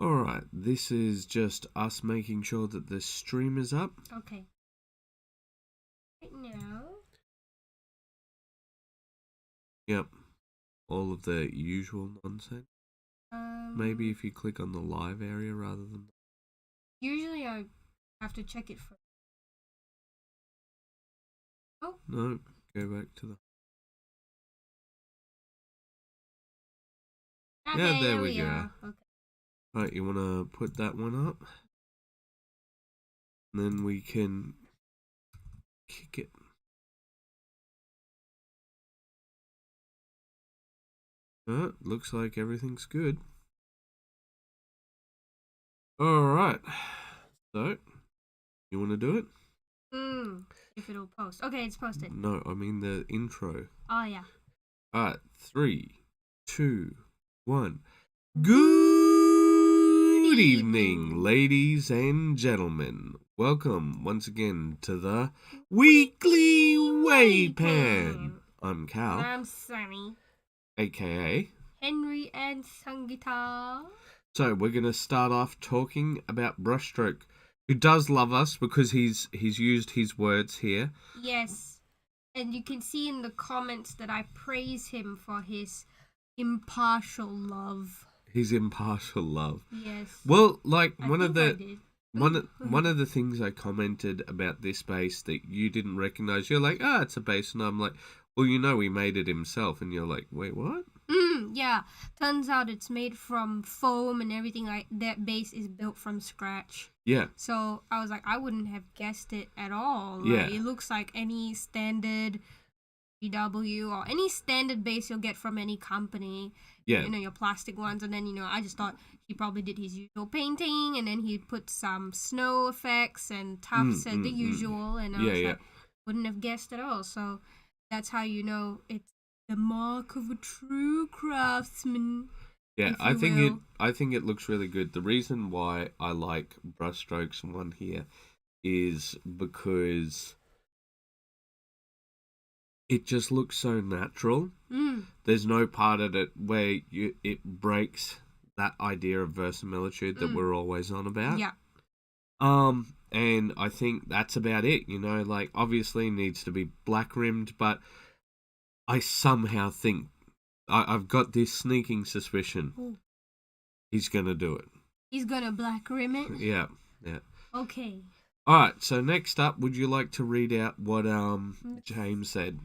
Alright, this is just us making sure that the stream is up. Okay. Right now. Yep. All of the usual nonsense. Maybe if you click on the live area rather than... Usually I have to check it first. Oh. No, go back to the... Okay, yeah, there we go. Okay. Right, you want to put that one up? And then we can kick it. Looks like everything's good. Alright. So, you want to do it? If it'll post. Okay, it's posted. No, I mean the intro. Oh, yeah. Alright, 3, 2, 1. Good evening, ladies and gentlemen. Welcome once again to the Weekly WAYPN. I'm Cal. And I'm Sunny. AKA Henry and Sangita. So we're going to start off talking about Brushstroke, who does love us because he's used his words here. Yes. And you can see in the comments that I praise him for his impartial love. His impartial love. Yes. Well, like one of the things I commented about this base that you didn't recognize, you're like, it's a base, and I'm like, well, he made it himself, and you're like, wait, what? Yeah. Turns out it's made from foam and everything. Like that base is built from scratch. Yeah. So I was like, I wouldn't have guessed it at all. Yeah. Like, it looks like any standard VW or any standard base you'll get from any company. Yeah. Your plastic ones. And then, I just thought he probably did his usual painting, and then he put some snow effects and tufts and the usual. And I was like, wouldn't have guessed at all. So that's how it's the mark of a true craftsman. Yeah, I think it looks really good. The reason why I like Brushstroke's one here is because it just looks so natural. There's no part of it where it breaks that idea of verisimilitude that we're always on about. Yeah. And I think that's about it. Like obviously it needs to be black rimmed, but I somehow think I've got this sneaking suspicion he's gonna do it. He's gonna black rim it? Yeah. Okay. Alright, so next up, would you like to read out what James said?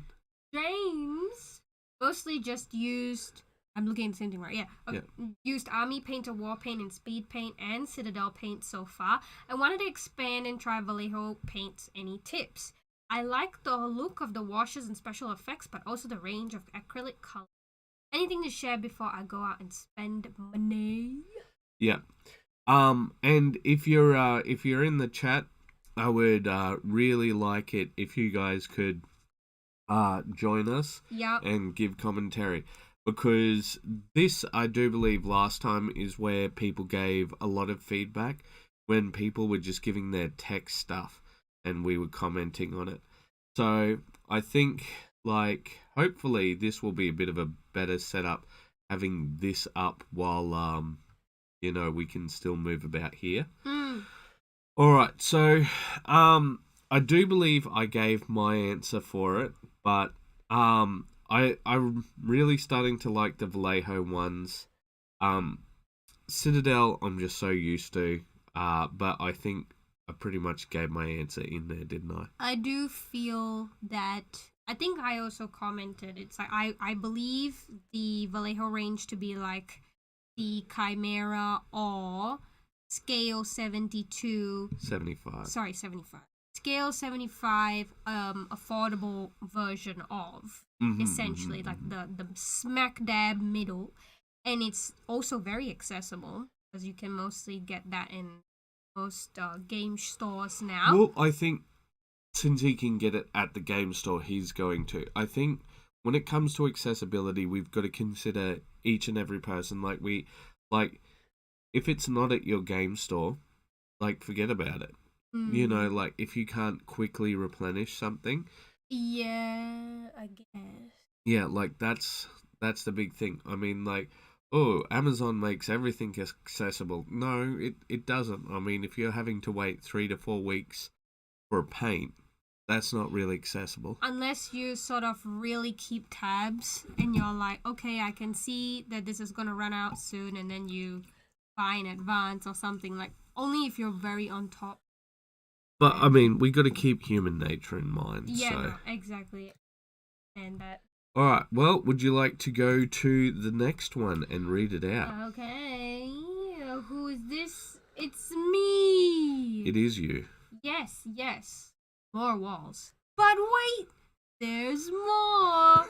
James mostly just used, I'm looking at the same thing, right? Yeah. Okay. Used Army Paint or War Paint and Speed Paint and Citadel Paint so far. I wanted to expand and try Vallejo paints. Any tips? I like the look of the washes and special effects, but also the range of acrylic color. Anything to share before I go out and spend money? Yeah. And if you're in the chat, I would really like it if you guys could join us and give commentary, because this, I do believe, last time is where people gave a lot of feedback when people were just giving their text stuff and we were commenting on it. So I think, like, hopefully this will be a bit of a better setup, having this up while we can still move about here. All right, so I do believe I gave my answer for it, but I'm really starting to like the Vallejo ones. Citadel, I'm just so used to, but I think I pretty much gave my answer in there, didn't I? I do feel that, I think I also commented, it's like I believe the Vallejo range to be like the Chimera or Scale 75. Scale 75 affordable version of, essentially, like the smack dab middle. And it's also very accessible, because you can mostly get that in most game stores now. Well, I think since he can get it at the game store, he's going to. I think when it comes to accessibility, we've got to consider each and every person. If it's not at your game store, forget about it. If you can't quickly replenish something. Yeah, I guess. Yeah, that's the big thing. I mean, oh, Amazon makes everything accessible. No, it doesn't. I mean, if you're having to wait 3 to 4 weeks for a paint, that's not really accessible. Unless you sort of really keep tabs and you're like, okay, I can see that this is going to run out soon, and then you buy in advance or something, like only if you're very on top. But, I mean, we got to keep human nature in mind. Yeah, so. no, exactly. And that. All right, well, would you like to go to the next one and read it out? Okay, who is this? It's me! It is you. Yes. More walls. But wait! There's more!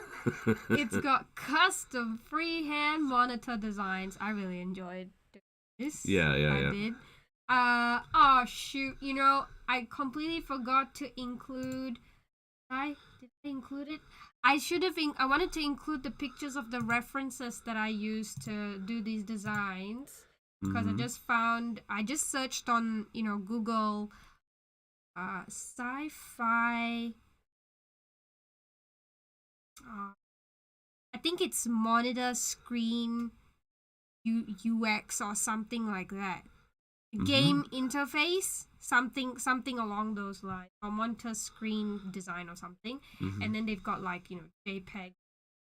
It's got custom freehand monitor designs. I really enjoyed this. Yeah. I did. Oh shoot, I completely forgot to include... Did I include it? I wanted to include the pictures of the references that I used to do these designs. Because I just searched on, Google, sci-fi, I think it's monitor screen UX or something like that. Game interface, something along those lines, or monitor screen design or something. And then they've got like, JPEG,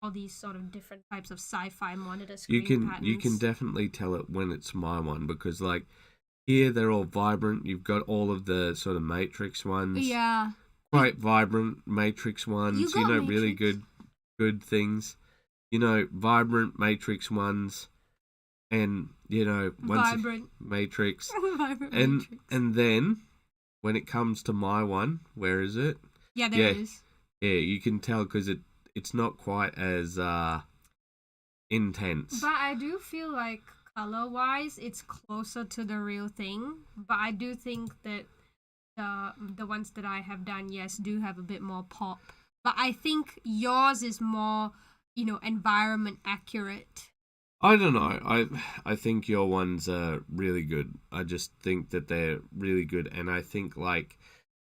all these sort of different types of sci-fi monitor screen patterns. You can definitely tell it when it's my one, because like here they're all vibrant. You've got all of the sort of matrix ones. Yeah. Quite vibrant matrix ones, matrix. Really good things. Vibrant matrix ones. And, Vibrant matrix. Vibrant and matrix. And then when it comes to my one, where is it? Yeah, there it is. Yeah, you can tell because it's not quite as intense. But I do feel like color-wise, it's closer to the real thing. But I do think that the ones that I have done, yes, do have a bit more pop. But I think yours is more, environment accurate. I don't know. I think your ones are really good. I just think that they're really good, and I think like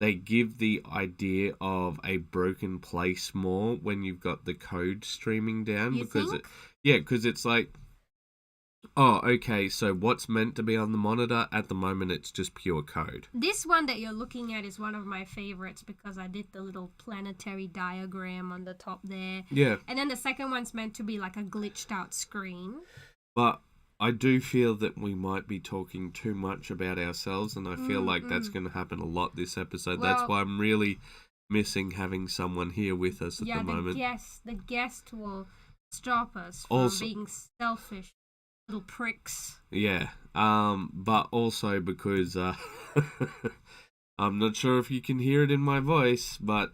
they give the idea of a broken place more when you've got the code streaming down. You think? Because it's like, oh, okay, so what's meant to be on the monitor at the moment, it's just pure code. This one that you're looking at is one of my favorites because I did the little planetary diagram on the top there. Yeah. And then the second one's meant to be like a glitched out screen. But I do feel that we might be talking too much about ourselves, and I feel like that's going to happen a lot this episode. Well, that's why I'm really missing having someone here with us at the moment. The guest will stop us from being selfish little pricks. Yeah, but also because I'm not sure if you can hear it in my voice, but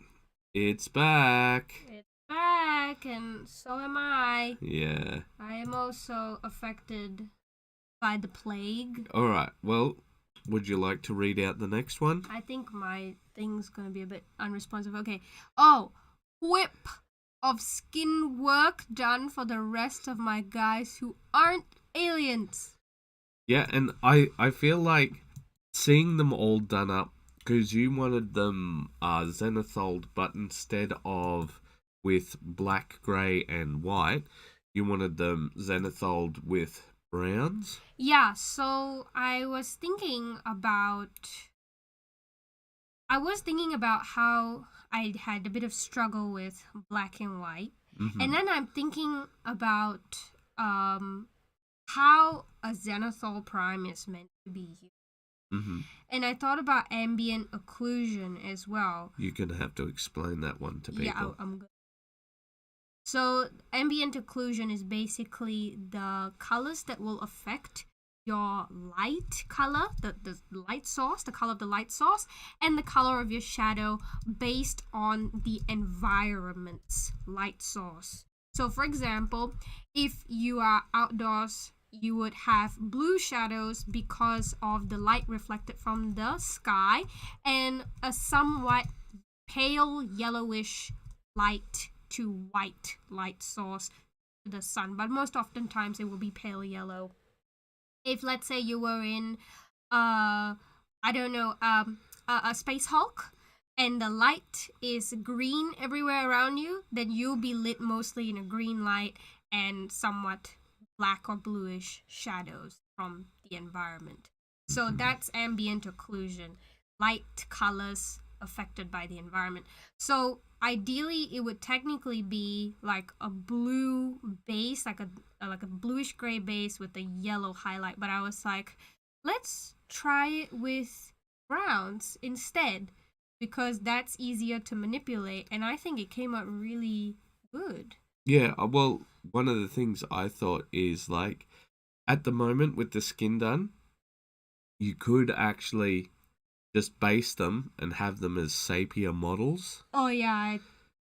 it's back. It's back, and so am I. Yeah. I am also affected by the plague. All right, well, would you like to read out the next one? I think my thing's going to be a bit unresponsive. Okay. Oh, whip of skin work done for the rest of my guys who aren't aliens. Yeah, and I feel like seeing them all done up, because you wanted them zenitholed, but instead of with black, grey, and white, you wanted them zenitholed with browns? Yeah, so I was thinking about how I had a bit of struggle with black and white. And then I'm thinking about how a zenithal prime is meant to be used. And I thought about ambient occlusion as well. You're going to have to explain that one to people. Yeah, I'm good. So ambient occlusion is basically the colors that will affect your light color, the light source, the color of the light source, and the color of your shadow based on the environment's light source. So for example, if you are outdoors, you would have blue shadows because of the light reflected from the sky, and a somewhat pale yellowish light to white light source to the sun, but most oftentimes it will be pale yellow. If let's say you were in a Space Hulk and the light is green everywhere around you, then you'll be lit mostly in a green light and somewhat black or bluish shadows from the environment. So that's ambient occlusion, light colors affected by the environment. So ideally, it would technically be like a blue base, like a bluish gray base with a yellow highlight. But I was like, let's try it with browns instead, because that's easier to manipulate, and I think it came out really good. Yeah, well, one of the things I thought is, like, at the moment with the skin done, you could actually just base them and have them as sepia models. Oh yeah,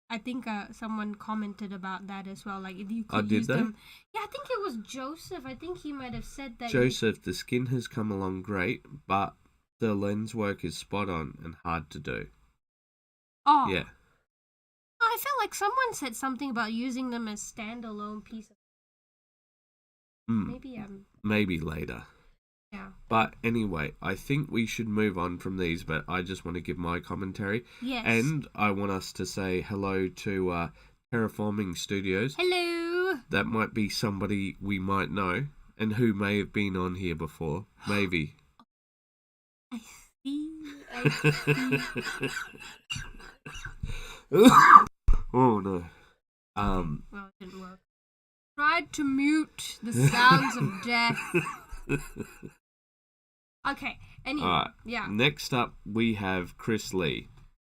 I think someone commented about that as well. Like, if you could did use they? them. Yeah, I think it was Joseph. I think he might have said that. Joseph, the skin has come along great, but the lens work is spot on and hard to do. Oh. Yeah. I felt like someone said something about using them as standalone pieces. Maybe later. Yeah. But anyway, I think we should move on from these, but I just want to give my commentary. Yes. And I want us to say hello to Terraforming Studios. Hello. That might be somebody we might know and who may have been on here before. Maybe. I see. Oh no. Well, it didn't work. Tried to mute the sounds of death. Okay. Anyway, Alright. yeah. Next up, we have Chris Lee.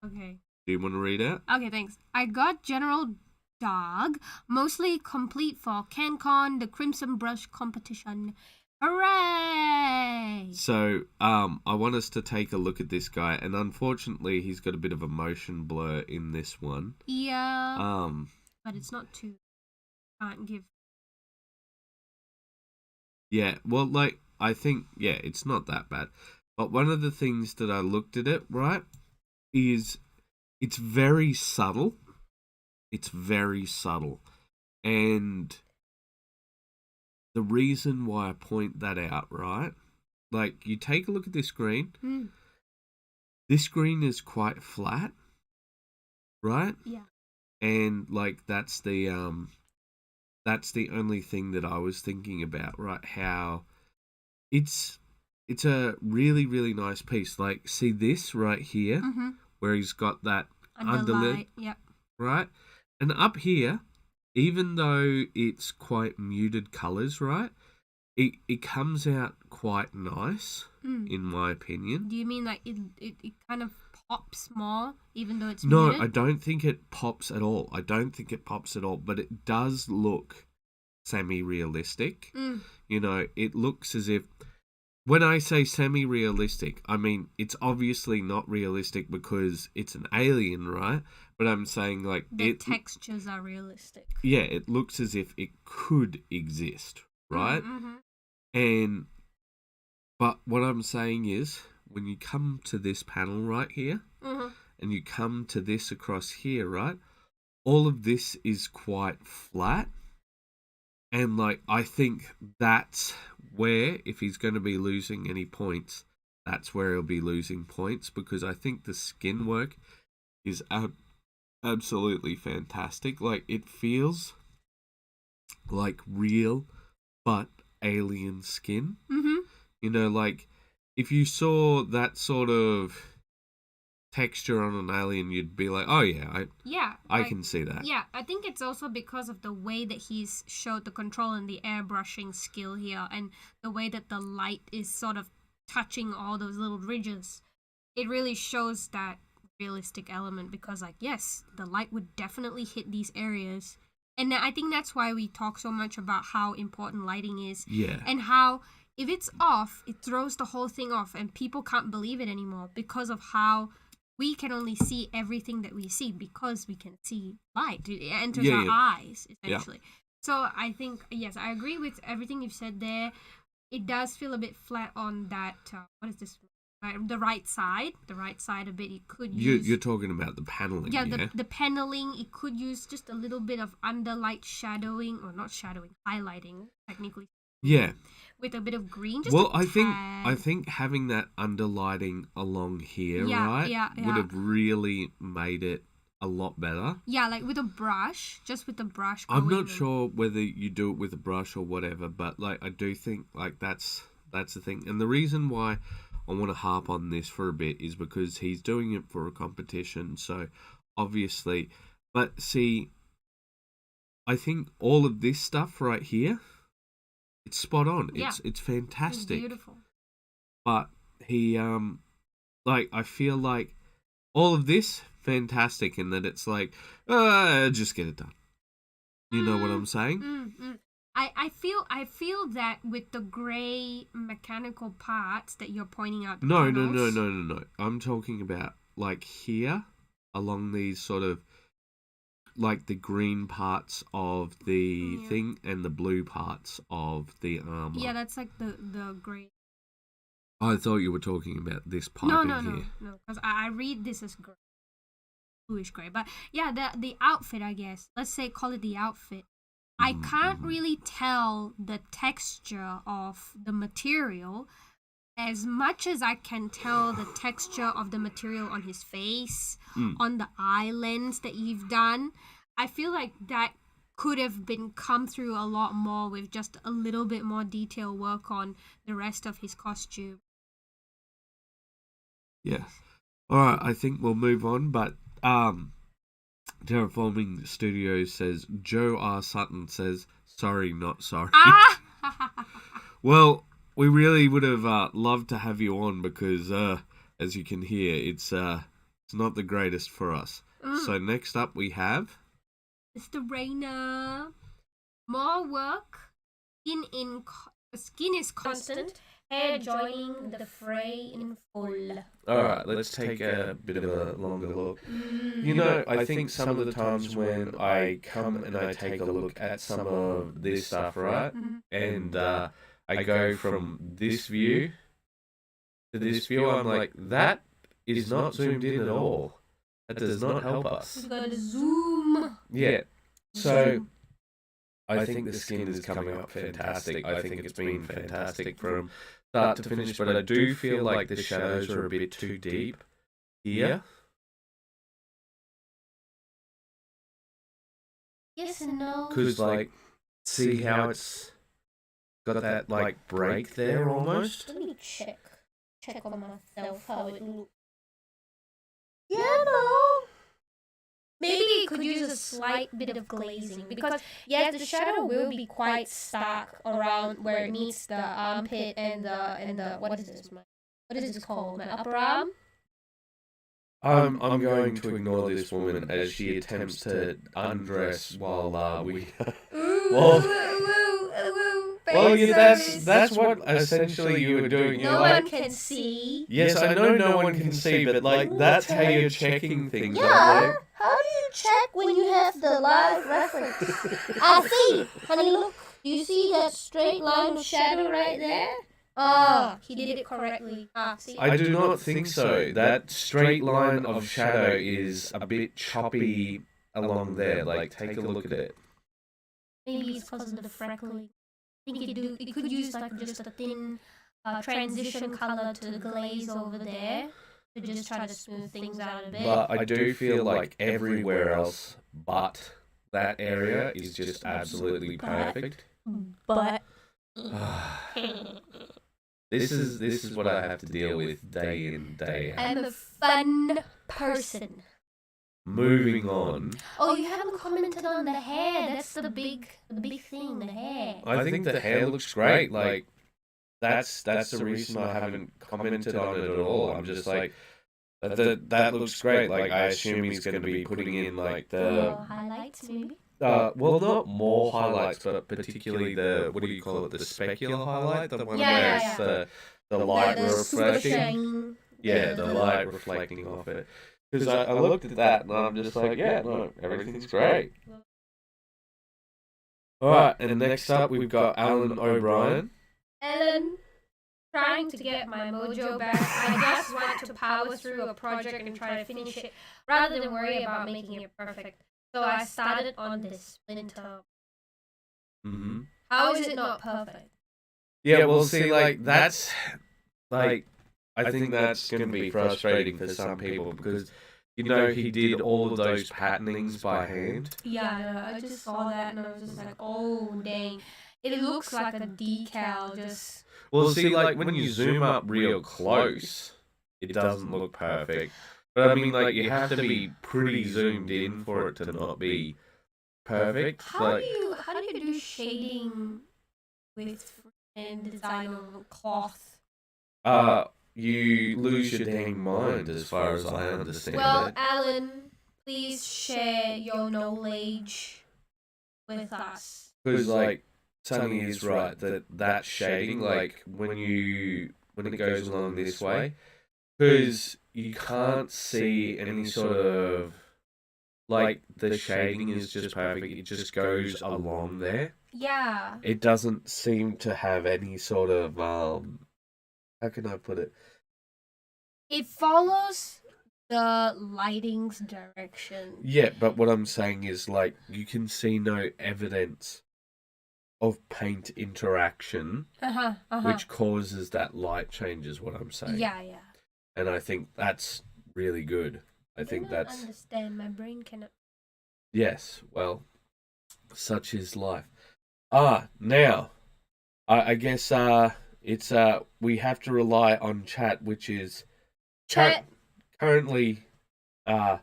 Okay. Do you want to read out? Okay, thanks. I got General Dog, mostly complete for CanCon, the Crimson Brush competition. Hooray! So, I want us to take a look at this guy, and unfortunately, he's got a bit of a motion blur in this one. Yeah. But it's not too. Can't give. Yeah, well, like, I think, yeah, it's not that bad. But one of the things that I looked at it, right, is it's very subtle. It's very subtle. And the reason why I point that out, right, like, you take a look at this screen. This screen is quite flat, right? Yeah. And, like, that's the only thing that I was thinking about, right? How it's a really, really nice piece. Like, see this right here, where he's got that underlay, yep. right? And up here, even though it's quite muted colours, right, it comes out quite nice, in my opinion. Do you mean like it kind of pops more, even though it's No, muted? I don't think it pops at all. But it does look semi-realistic. You know, it looks as if, when I say semi-realistic, I mean, it's obviously not realistic because it's an alien, right? But I'm saying, like, the textures are realistic. Yeah, it looks as if it could exist, right? But what I'm saying is, when you come to this panel right here, and you come to this across here, right? All of this is quite flat. And, like, I think that's where, if he's going to be losing any points, that's where he'll be losing points, because I think the skin work is absolutely fantastic. Like, it feels like real, but alien skin. You know, like, if you saw that sort of texture on an alien, you'd be like, oh yeah, I can see that. Yeah, I think it's also because of the way that he's showed the control and the airbrushing skill here, and the way that the light is sort of touching all those little ridges. It really shows that realistic element, because, like, yes, the light would definitely hit these areas. And I think that's why we talk so much about how important lighting is. Yeah. And how, if it's off, it throws the whole thing off, and people can't believe it anymore because of how we can only see everything that we see because we can see light. It enters our eyes, essentially. Yeah. So I think, yes, I agree with everything you've said there. It does feel a bit flat on that, what is this? The right side a bit. It could use... You're talking about the paneling, yeah? The paneling, it could use just a little bit of underlight shadowing, or not shadowing, highlighting, technically. Yeah. With a bit of green, just I think having that underlighting along here, right, would have really made it a lot better. Yeah, like with a brush, just with the brush. I'm not sure whether you do it with a brush or whatever, but like I do think like that's the thing. And the reason why I want to harp on this for a bit is because he's doing it for a competition, so obviously. But see, I think all of this stuff right here, it's spot on. Yeah. It's fantastic. It's beautiful. But he like I feel like all of this fantastic in that it's like just get it done. You know what I'm saying? I feel that with the grey mechanical parts that you're pointing out. No. I'm talking about like here along these sort of like the green parts of the thing and the blue parts of the armor. Yeah, that's like the grey. I thought you were talking about this part here. No, because I read this as grey, bluish grey. But yeah, the outfit, I guess. Let's say call it the outfit. I can't really tell the texture of the material as much as I can tell the texture of the material on his face, on the eye lens that you've done. I feel like that could have been come through a lot more with just a little bit more detail work on the rest of his costume. Yeah. All right, I think we'll move on, but Terraforming Studios says, Joe R. Sutton says, sorry, not sorry. Well, we really would have loved to have you on because, as you can hear, it's not the greatest for us. So next up we have... Mr. Rayner. More work. Skin is constant. Hair joining the fray in full. Alright, let's take a bit of a longer look. You know, I think some of the times when I come and I take a look at some of this stuff, right? And I go from this view to this view, I'm like, that is not zoomed in at all. That does not help us. You gotta zoom. Yeah. So I think the skin is coming up fantastic. I think it's been fantastic from start to finish, but I do feel like the shadows are a bit too deep here. Yes and no. Because, like, see how it's got that, like, break there almost? Let me check on myself how it looks. Yeah, no. Maybe it could use a slight bit of glazing because yes, the shadow will be quite stark around where it meets the armpit and the what is this? What is this called? My upper arm. I'm going to ignore this woman as she attempts to undress while we. Well, yeah, that's what essentially you were doing. No one can see. Yes, I know no one can see, but like that's how you're checking things. Yeah. How do you check when you have the live reference? I see, honey. Look, do you see that straight line of shadow right there? Oh, he did it correctly. See? I do not think so. That straight line of shadow is a bit choppy along there. Like, take a look at it. Maybe it's because of the freckling. I think it could use like just a thin transition color to the glaze over there to just try to smooth things out a bit. But I do feel like everywhere else but that area is just absolutely perfect. But this is what I have to deal with day in, day out. I'm a fun person. Moving on. Oh, you haven't commented on the hair. That's the big thing, the hair. I think the hair looks great. Like that's the reason I haven't commented on it at all. I'm just like that looks great. Like I assume he's going to be putting in like the highlights, maybe. Well, not more highlights, but particularly the what do you call it? The specular highlight, the one where it's the light reflecting. Yeah, the light reflecting off it. Because I looked at that and I'm just like, yeah, no, everything's great. Alright, and next up we've got Alan O'Brien. Ellen, trying to get my mojo back. I just want to power through a project and try to finish it rather than worry about making it perfect. So I started on this splinter. How is it not perfect? Yeah, well, see, like, that's, like, I think that's going to be frustrating for some people because You know, he did all of those patternings by hand. Yeah, I just saw that and I was just like, oh, dang. It looks like a decal, just... Well, see, like, when you zoom up real close, it doesn't look perfect. But, I mean, like, you have to be pretty zoomed in for it to not be perfect. How do you do shading with and design of cloth? You lose your dang mind, as far as I understand it. Alan, please share your knowledge with us. Because, like, Sunny is right, that shading, like, when it goes along this way, because you can't see any sort of, like, the shading is just perfect, it just goes along there. Yeah. It doesn't seem to have any sort of, how can I put it? It follows the lighting's direction. Yeah, but what I'm saying is, like, you can see no evidence of paint interaction, which causes that light change, is what I'm saying. Yeah. And I think that's really good. I think that's... understand. My brain cannot... Yes, well, such is life. Now, I guess it's we have to rely on chat, which is currently Joe.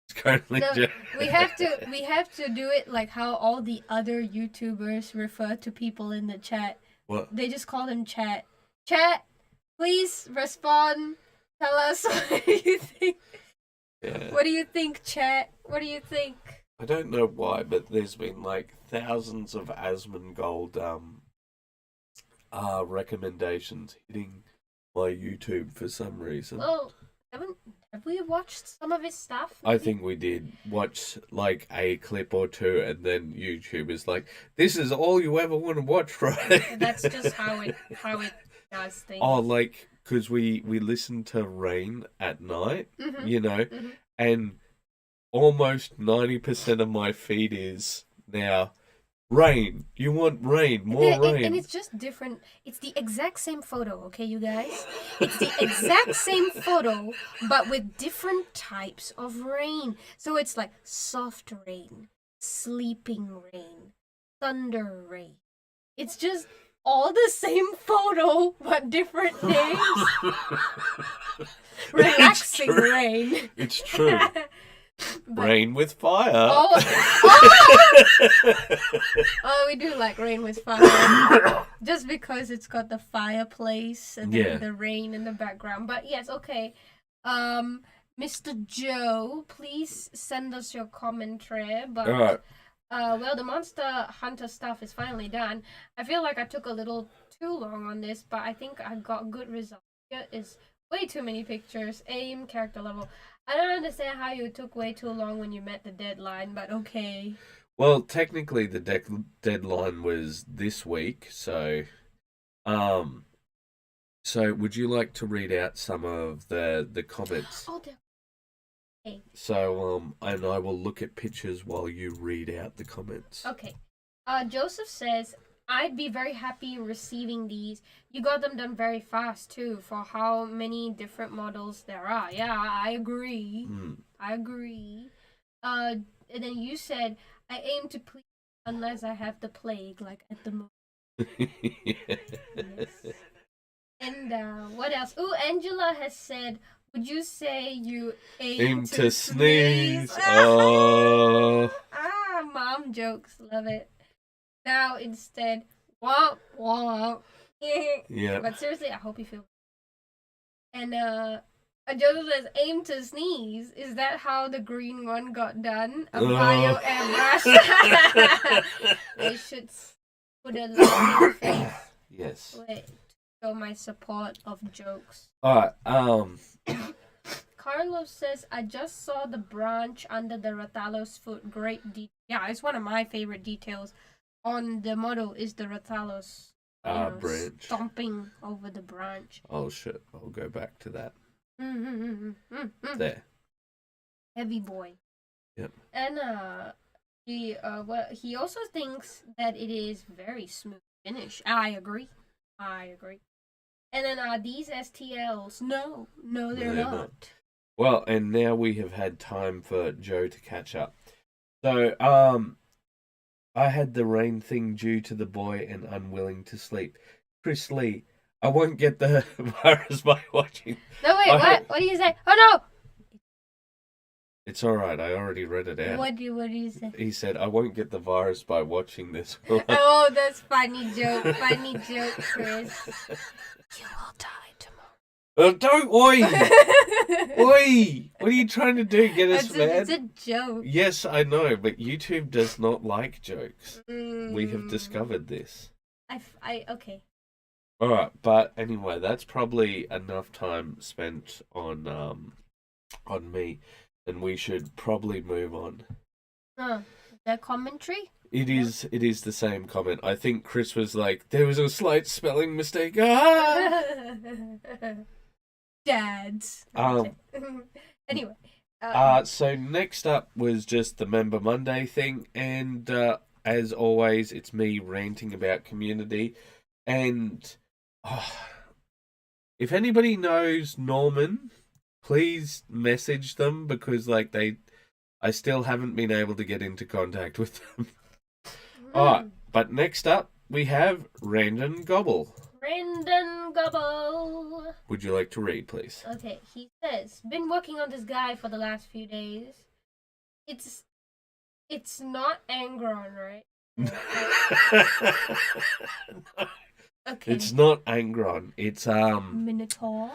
It's currently Joe. we have to do it like how all the other YouTubers refer to people in the chat. What? They just call them chat. Chat, please respond. Tell us what you think. Yeah. What do you think, chat? What do you think? I don't know why, but there's been like thousands of Asmongold recommendations hitting my YouTube for some reason. Oh, have we watched some of his stuff? I think we did watch like a clip or two, and then YouTube is like, "This is all you ever want to watch, right?" That's just how it does things. Oh, like because we listen to Rain at night, and almost 90% of my feed is now rain. You want rain, more rain. And it's just different. It's the exact same photo, okay, you guys? It's the exact same photo, but with different types of rain. So it's like soft rain, sleeping rain, thunder rain. It's just all the same photo, but different names. Relaxing rain. It's true. Rain with fire. Oh, we do like Rain with Fire. Just because it's got the fireplace and then the rain in the background. But yes, okay. Mr. Joe, please send us your commentary. But all right. Well, the Monster Hunter stuff is finally done. I feel like I took a little too long on this, but I think I got good results. Here is way too many pictures. Aim, character level. I don't understand how you took way too long when you met the deadline, but okay. Well, technically the deadline was this week, so would you like to read out some of the comments? Oh, okay. So and I will look at pictures while you read out the comments. Okay. Joseph says, I'd be very happy receiving these. You got them done very fast, too, for how many different models there are. Yeah, I agree. I agree. And then you said, I aim to please unless I have the plague, like at the moment. Yes. And what else? Ooh, Angela has said, would you say you aim to sneeze? Oh. Mom jokes. Love it. Now instead, womp womp. Yeah. But seriously, I hope you feel. And Joseph says, aim to sneeze. Is that how the green one got done? A bio airbrush. I should put a laughing face. Yes. Wait, show my support of jokes. Alright, Carlos says, I just saw the branch under the Rathalos foot. Great detail. Yeah, it's one of my favorite details on the model is the Rathalos branch. Stomping over the branch. Oh shit, I'll go back to that. There. Heavy boy. Yep. And he also thinks that it is very smooth finish. I agree. And then these STLs, no, they're not. Well, and now we have had time for Joe to catch up. So, I had the rain thing due to the boy and unwilling to sleep. Chris Lee, I won't get the virus by watching. No, wait, what? What do you say? Oh, no! It's all right. I already read it out. What do you say? He said, I won't get the virus by watching this. Oh, that's funny joke. Funny joke, Chris. You will die tomorrow. Don't, oi! Oi! What are you trying to do? Get us mad? It's a joke. Yes, I know, but YouTube does not like jokes. We have discovered this. Okay. Alright, but anyway, that's probably enough time spent on me, and we should probably move on. The commentary? It is the same comment. I think Chris was like, there was a slight spelling mistake. Ah! Dads. Anyway. So next up was just the Member Monday thing, and as always, it's me ranting about community. And if anybody knows Norman, please message them, because like I still haven't been able to get into contact with them. Alright, but next up we have Randon Gobble. Randon Gobble. Would you like to read, please? Okay, he says, been working on this guy for the last few days. It's not Angron, right? No. Okay. It's not Angron. It's Minotaur?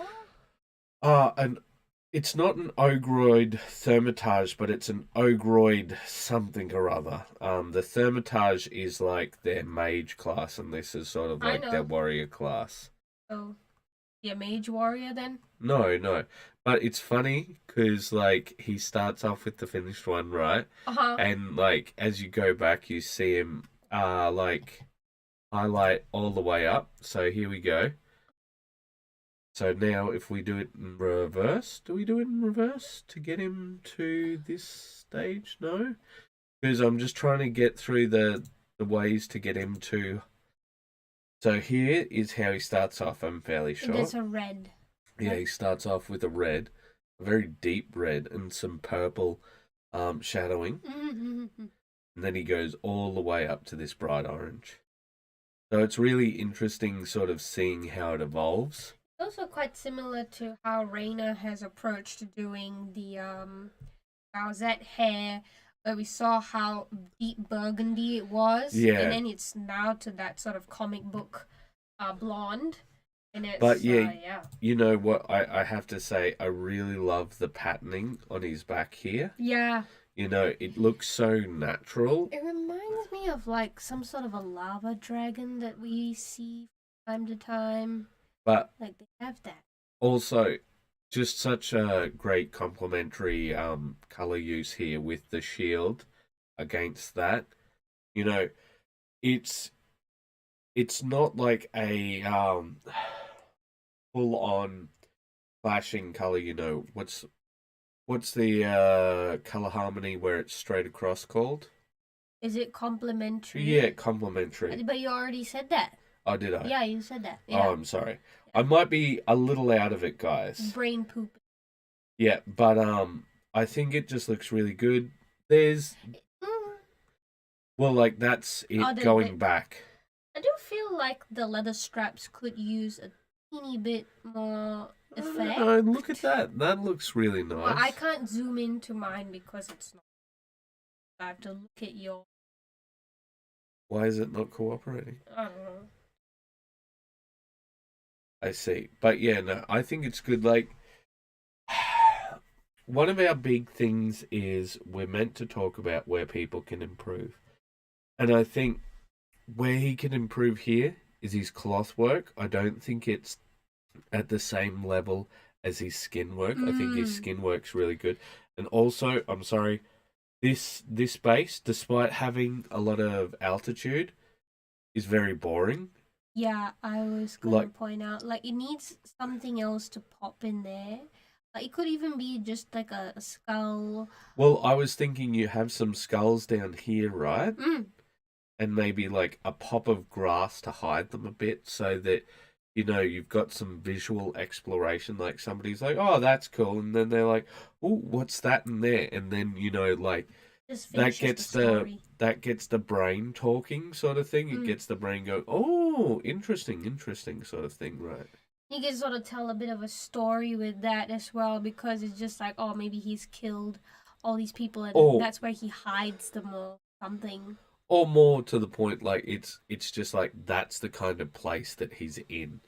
It's not an Ogroid Thermitage, but it's an Ogroid something or other. The Thermitage is like their mage class, and this is sort of like their warrior class. Oh, yeah, mage warrior then? No. But it's funny because like he starts off with the finished one, right? And like as you go back, you see him like highlight all the way up. So here we go. So now if we do it in reverse, do we do it in reverse to get him to this stage? No? Because I'm just trying to get through the ways to get him to... So here is how he starts off, I'm fairly sure. There's a red. Yeah, he starts off with a red, a very deep red, and some purple shadowing. And then he goes all the way up to this bright orange. So it's really interesting sort of seeing how it evolves. Also quite similar to how Raina has approached doing the Bowsette hair, where we saw how deep burgundy it was. Yeah. And then it's now to that sort of comic book blonde. And it's, but yeah, you know what, I have to say, I really love the patterning on his back here. Yeah. You know, it looks so natural. It reminds me of like some sort of a lava dragon that we see from time to time. But like they have that. Also, just such a great complementary color use here with the shield against that. You know, it's not like a full on flashing color. You know, what's the color harmony where it's straight across called? Is it complementary? Yeah, complementary. But you already said that. Oh, did I? Yeah, you said that. Yeah. Oh, I'm sorry. I might be a little out of it, guys. Brain poop. Yeah, but I think it just looks really good. There's... Well, like, that's it going back. I do feel like the leather straps could use a teeny bit more effect. Oh, look at that. That looks really nice. Well, I can't zoom into mine because it's not. I have to look at your... Why is it not cooperating? I don't know. I see. But yeah, no, I think it's good. Like, one of our big things is we're meant to talk about where people can improve. And I think where he can improve here is his cloth work. I don't think it's at the same level as his skin work. I think his skin work's really good. And also, I'm sorry, this base, despite having a lot of altitude, is very boring. Yeah, I was going to point out, like, it needs something else to pop in there. Like, it could even be just like a skull. Well, I was thinking you have some skulls down here, right? And maybe like a pop of grass to hide them a bit so that you know, you've got some visual exploration. Like somebody's like, "Oh, that's cool," and then they're like, "Oh, what's that in there?" And then you know, like that gets that gets the brain talking, sort of thing. It gets the brain going, "Oh, interesting, interesting," sort of thing, right? You can sort of tell a bit of a story with that as well, because it's just like, oh, maybe he's killed all these people, and that's where he hides them or something. Or more to the point, like it's just like that's the kind of place that he's in,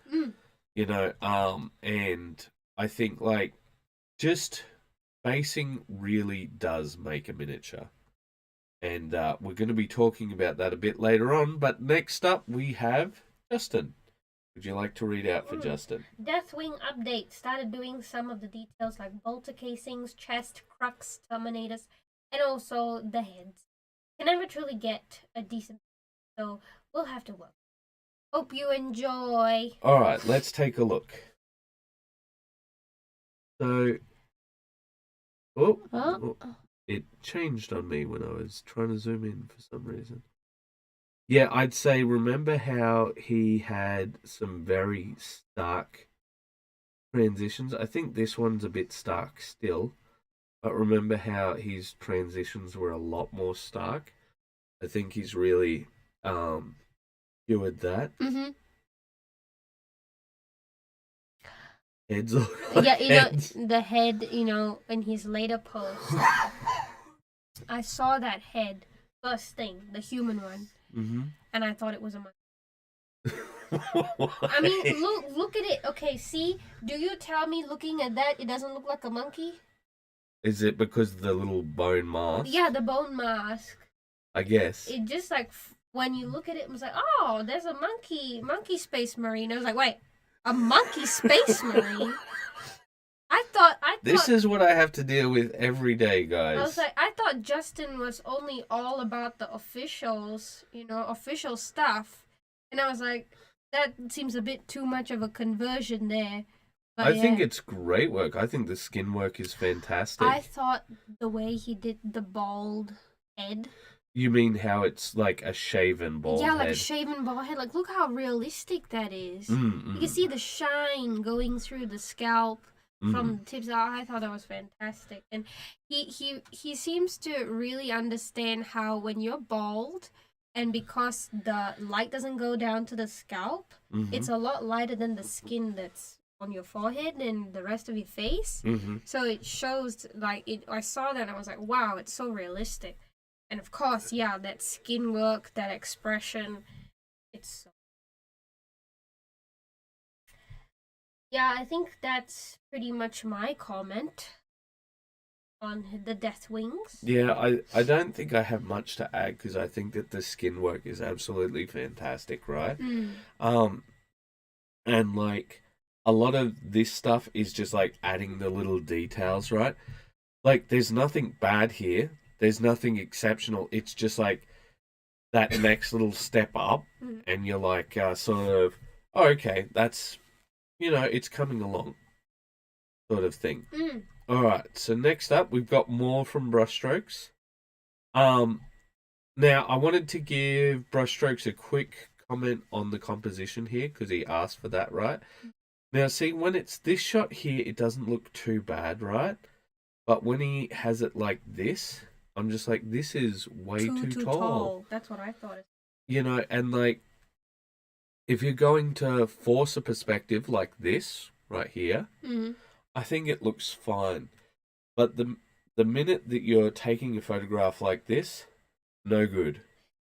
you know. And I think like just basing really does make a miniature, and we're going to be talking about that a bit later on. But next up we have Justin. Would you like to read out for Justin? Deathwing update. Started doing some of the details like bolter casings, chest, crux, terminators, and also the heads. Can never truly get a decent, so we'll have to work. Hope you enjoy. All right, let's take a look. So, it changed on me when I was trying to zoom in for some reason. Yeah, I'd say, remember how he had some very stark transitions? I think this one's a bit stark still, but remember how his transitions were a lot more stark? I think he's really cured that. Mm-hmm. Heads yeah, you heads. Know, the head, you know, in his later post, I saw that head first thing, the human one, and I thought it was a monkey. I mean, look at it. Okay, see, do you tell me looking at that it doesn't look like a monkey? Is it because of the little bone mask? Yeah, the bone mask. I guess. It just like, when you look at it, it was like, oh, there's a monkey space marine. I was like, wait, a monkey space marine? I thought this is what I have to deal with every day, guys. I was like, I thought Justin was only all about the officials, you know, official stuff. And I was like, that seems a bit too much of a conversion there. But I think it's great work. I think the skin work is fantastic. I thought the way he did the bald head. You mean how it's like a shaven bald head? Yeah, like a shaven bald head. Like, look how realistic that is. You can see the shine going through the scalp from the tips. I thought that was fantastic. And he seems to really understand how when you're bald, and because the light doesn't go down to the scalp, it's a lot lighter than the skin that's on your forehead and the rest of your face. So it shows, like, I saw that and I was like, wow, it's so realistic. And of course, yeah, that skin work, that expression, it's so... Yeah, I think that's pretty much my comment on the Deathwings. Yeah, I don't think I have much to add because I think that the skin work is absolutely fantastic, right? And like a lot of this stuff is just like adding the little details, right? Like there's nothing bad here. There's nothing exceptional. It's just like that next little step up, and you're like sort of, oh, okay, that's, you know, it's coming along, sort of thing. All right, so next up, we've got more from Brushstrokes. Now, I wanted to give Brushstrokes a quick comment on the composition here, because he asked for that, right? Now, see, when it's this shot here, it doesn't look too bad, right? But when he has it like this, I'm just like, this is way too tall. That's what I thought. You know, and like, if you're going to force a perspective like this, right here, I think it looks fine. But the minute that you're taking a photograph like this, no good.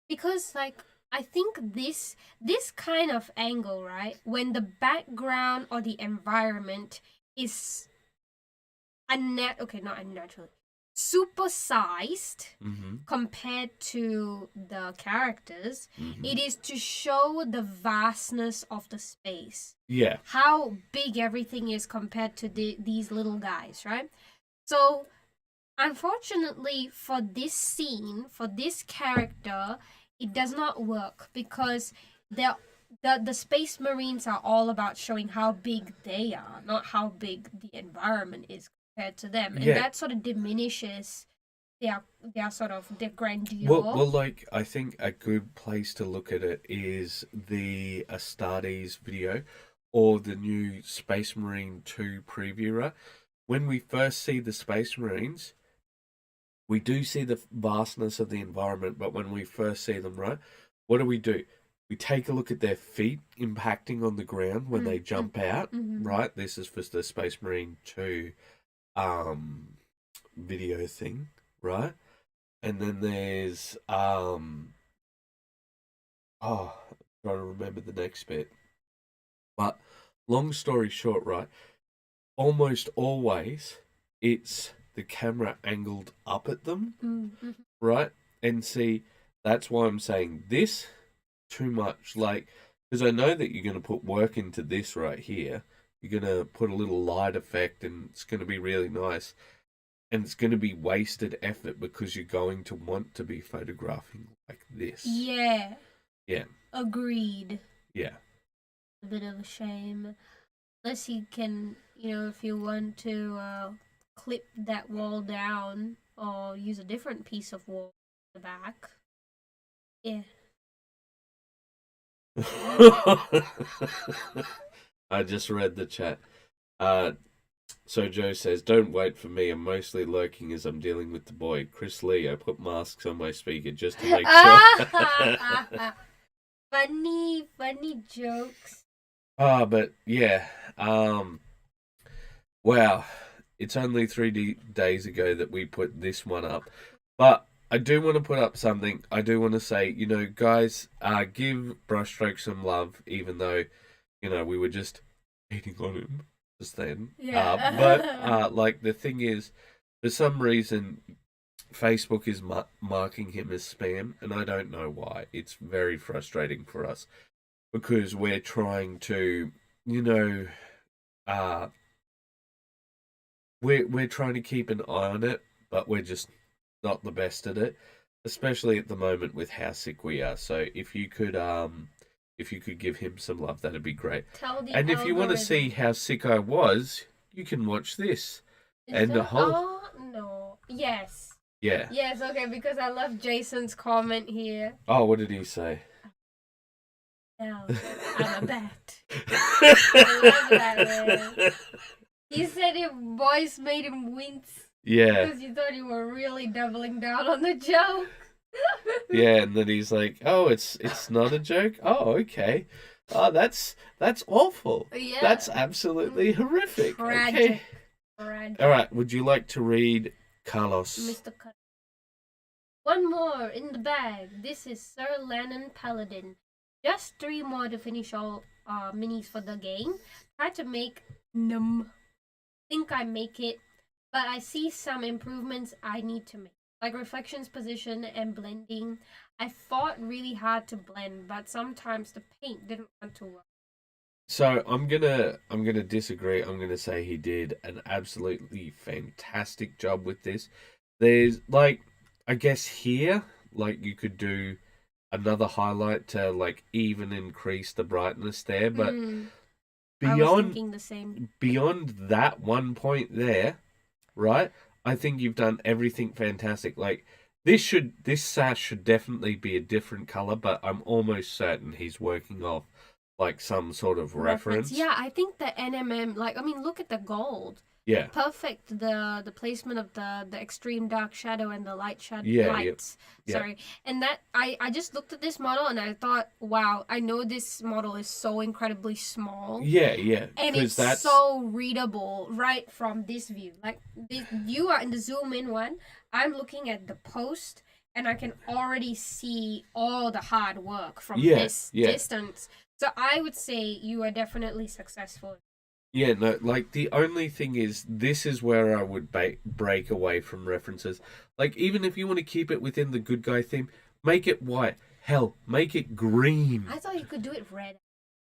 Because, like, I think this kind of angle, right, when the background or the environment is not unnaturally, supersized compared to the characters, it is to show the vastness of the space. Yeah. How big everything is compared to these little guys, right? So, unfortunately, for this scene, for this character, it does not work because the Space Marines are all about showing how big they are, not how big the environment is compared to them. And that sort of diminishes their grandeur. Well, like, I think a good place to look at it is the Astartes video or the new Space Marine 2 preview, right? When we first see the Space Marines, we do see the vastness of the environment, but when we first see them, right, what do? We take a look at their feet impacting on the ground when they jump out, right? This is for the Space Marine 2 video thing, right? And then there's I'm trying to remember the next bit. But long story short, right, almost always it's the camera angled up at them, right? And see, that's why I'm saying this too much, like, because I know that you're going to put work into this right here. You're going to put a little light effect and it's going to be really nice. And it's going to be wasted effort because you're going to want to be photographing like this. Yeah. Yeah. Agreed. Yeah. A bit of a shame. Unless you can, if you want to clip that wall down or use a different piece of wall in the back. Yeah. I just read the chat. So Joe says, don't wait for me. I'm mostly lurking as I'm dealing with the boy. Chris Lee, I put masks on my speaker just to make sure. Funny jokes. But yeah. Wow. It's only 3 days ago that we put this one up. But I do want to put up something. I do want to say, guys, give Brushstroke some love, even though, we were just hating on him just then. Yeah. But like, the thing is, for some reason, Facebook is marking him as spam, and I don't know why. It's very frustrating for us because we're trying to, we're trying to keep an eye on it, but we're just not the best at it, especially at the moment with how sick we are. So if you could give him some love, that'd be great. And if you want to see how sick I was, you can watch this. Oh no! Yes. Yeah. Yes. Okay. Because I love Jason's comment here. Oh, what did he say? Now I'm a bat. I love that, man. He said your voice made him wince. Yeah. Because you thought you were really doubling down on the joke. Yeah, and then he's like, "Oh, it's not a joke. Oh, okay. Oh, that's awful. Yeah. That's absolutely horrific. Tragic. Okay. Tragic. All right. Would you like to read Carlos? Mr. One more in the bag. This is Sir Lennon Paladin. Just 3 more to finish all minis for the game. Try to make think I make it, but I see some improvements I need to make, like reflections, position, and blending. I fought really hard to blend, but sometimes the paint didn't want to work. So I'm gonna disagree. I'm gonna say he did an absolutely fantastic job with this. There's like, I guess here, like, you could do another highlight to like even increase the brightness there, but I was thinking the same. Beyond that one point there, right? I think you've done everything fantastic. Like, this sash should definitely be a different color, but I'm almost certain he's working off like some sort of reference. Yeah, I think the NMM, look at the gold. Yeah. Perfect, the placement of the extreme dark shadow and the light shadow lights. Yep. Sorry. And that I just looked at this model and I thought, wow, I know this model is so incredibly small. Yeah. And it's so readable right from this view. Like, you are in the zoom in one. I'm looking at the post and I can already see all the hard work from this distance. So I would say you are definitely successful. Yeah, no, like, the only thing is, this is where I would break away from references. Like, even if you want to keep it within the good guy theme, make it white. Hell, make it green. I thought you could do it red.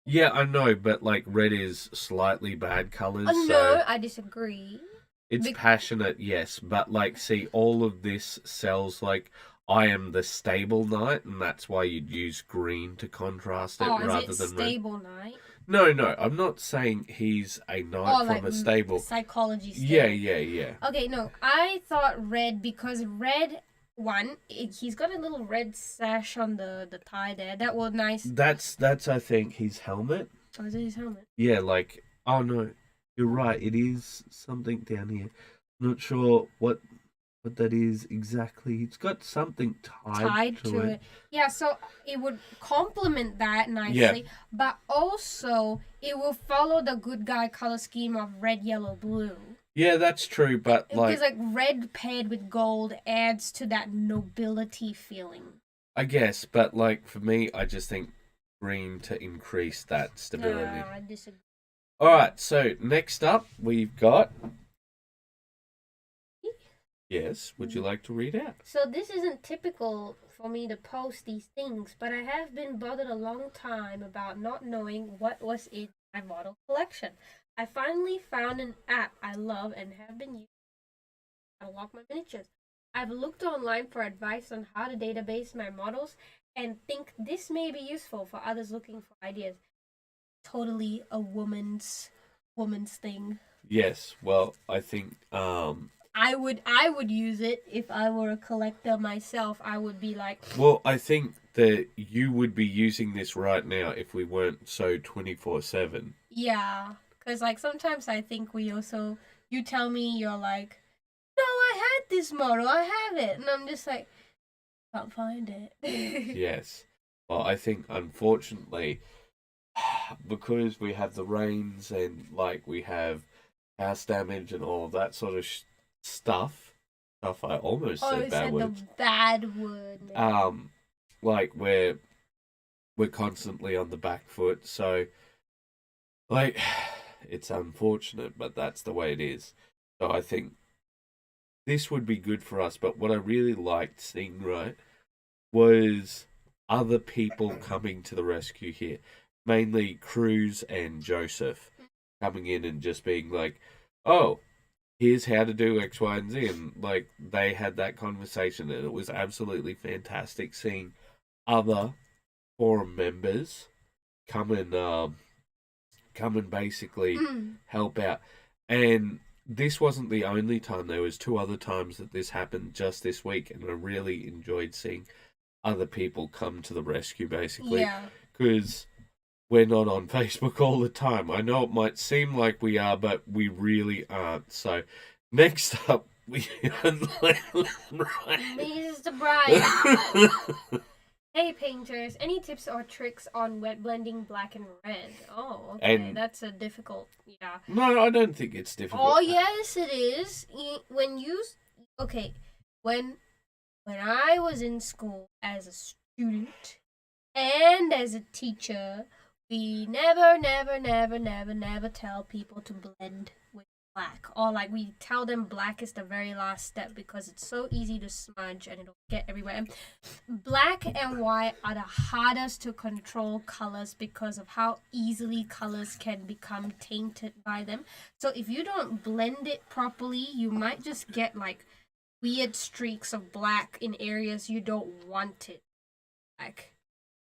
Yeah, I know, but, like, red is slightly bad colors. Oh, no, I disagree. It's passionate, yes, but, like, see, all of this sells, like, I am the stable knight, and that's why you'd use green to contrast it rather than red. Stable knight? No, I'm not saying he's a knight from a stable. Psychology stable. Yeah. Okay, no, I thought red because red, he's got a little red sash on the tie there. That was nice. That's I think his helmet. Oh, is it his helmet? Yeah, like, oh no, you're right. It is something down here. I'm not sure what that is exactly. It's got something tied to it. Yeah, so it would complement that nicely, but also it will follow the good guy color scheme of red, yellow, blue. Yeah, that's true, but because like red paired with gold adds to that nobility feeling. I guess, but like for me, I just think green to increase that stability. I disagree. All right, so next up we've got. Yes, would you like to read out? So this isn't typical for me to post these things, but I have been bothered a long time about not knowing what was in my model collection. I finally found an app I love and have been using to catalog my miniatures. I've looked online for advice on how to database my models and think this may be useful for others looking for ideas. Totally a woman's thing. Yes, well, I think I would use it if I were a collector myself. I would be like... Well, I think that you would be using this right now if we weren't so 24/7. Yeah, because like sometimes I think you tell me you're like, no, I had this model, I have it. And I'm just like, can't find it. Yes. Well, I think unfortunately, because we have the rains and like we have house damage and all of that sort of stuff I almost said bad words. The bad word. Man. Like we're constantly on the back foot, so like it's unfortunate, but that's the way it is. So I think this would be good for us, but what I really liked seeing, right, was other people coming to the rescue here. Mainly Cruz and Joseph coming in and just being like, oh, here's how to do X, Y, and Z. And like they had that conversation and it was absolutely fantastic seeing other forum members come and basically help out. And this wasn't the only time. There was 2 other times that this happened just this week, and I really enjoyed seeing other people come to the rescue basically. Because we're not on Facebook all the time. I know it might seem like we are, but we really aren't. So, next up, we have Mr. Brian. Hey, painters. Any tips or tricks on wet blending black and red? Oh, okay. And that's a difficult, yeah. No, I don't think it's difficult. Oh, yes, it is. When I was in school as a student and as a teacher, we never tell people to blend with black. Or like we tell them black is the very last step because it's so easy to smudge and it'll get everywhere. And black and white are the hardest to control colors because of how easily colors can become tainted by them. So if you don't blend it properly, you might just get like weird streaks of black in areas you don't want it.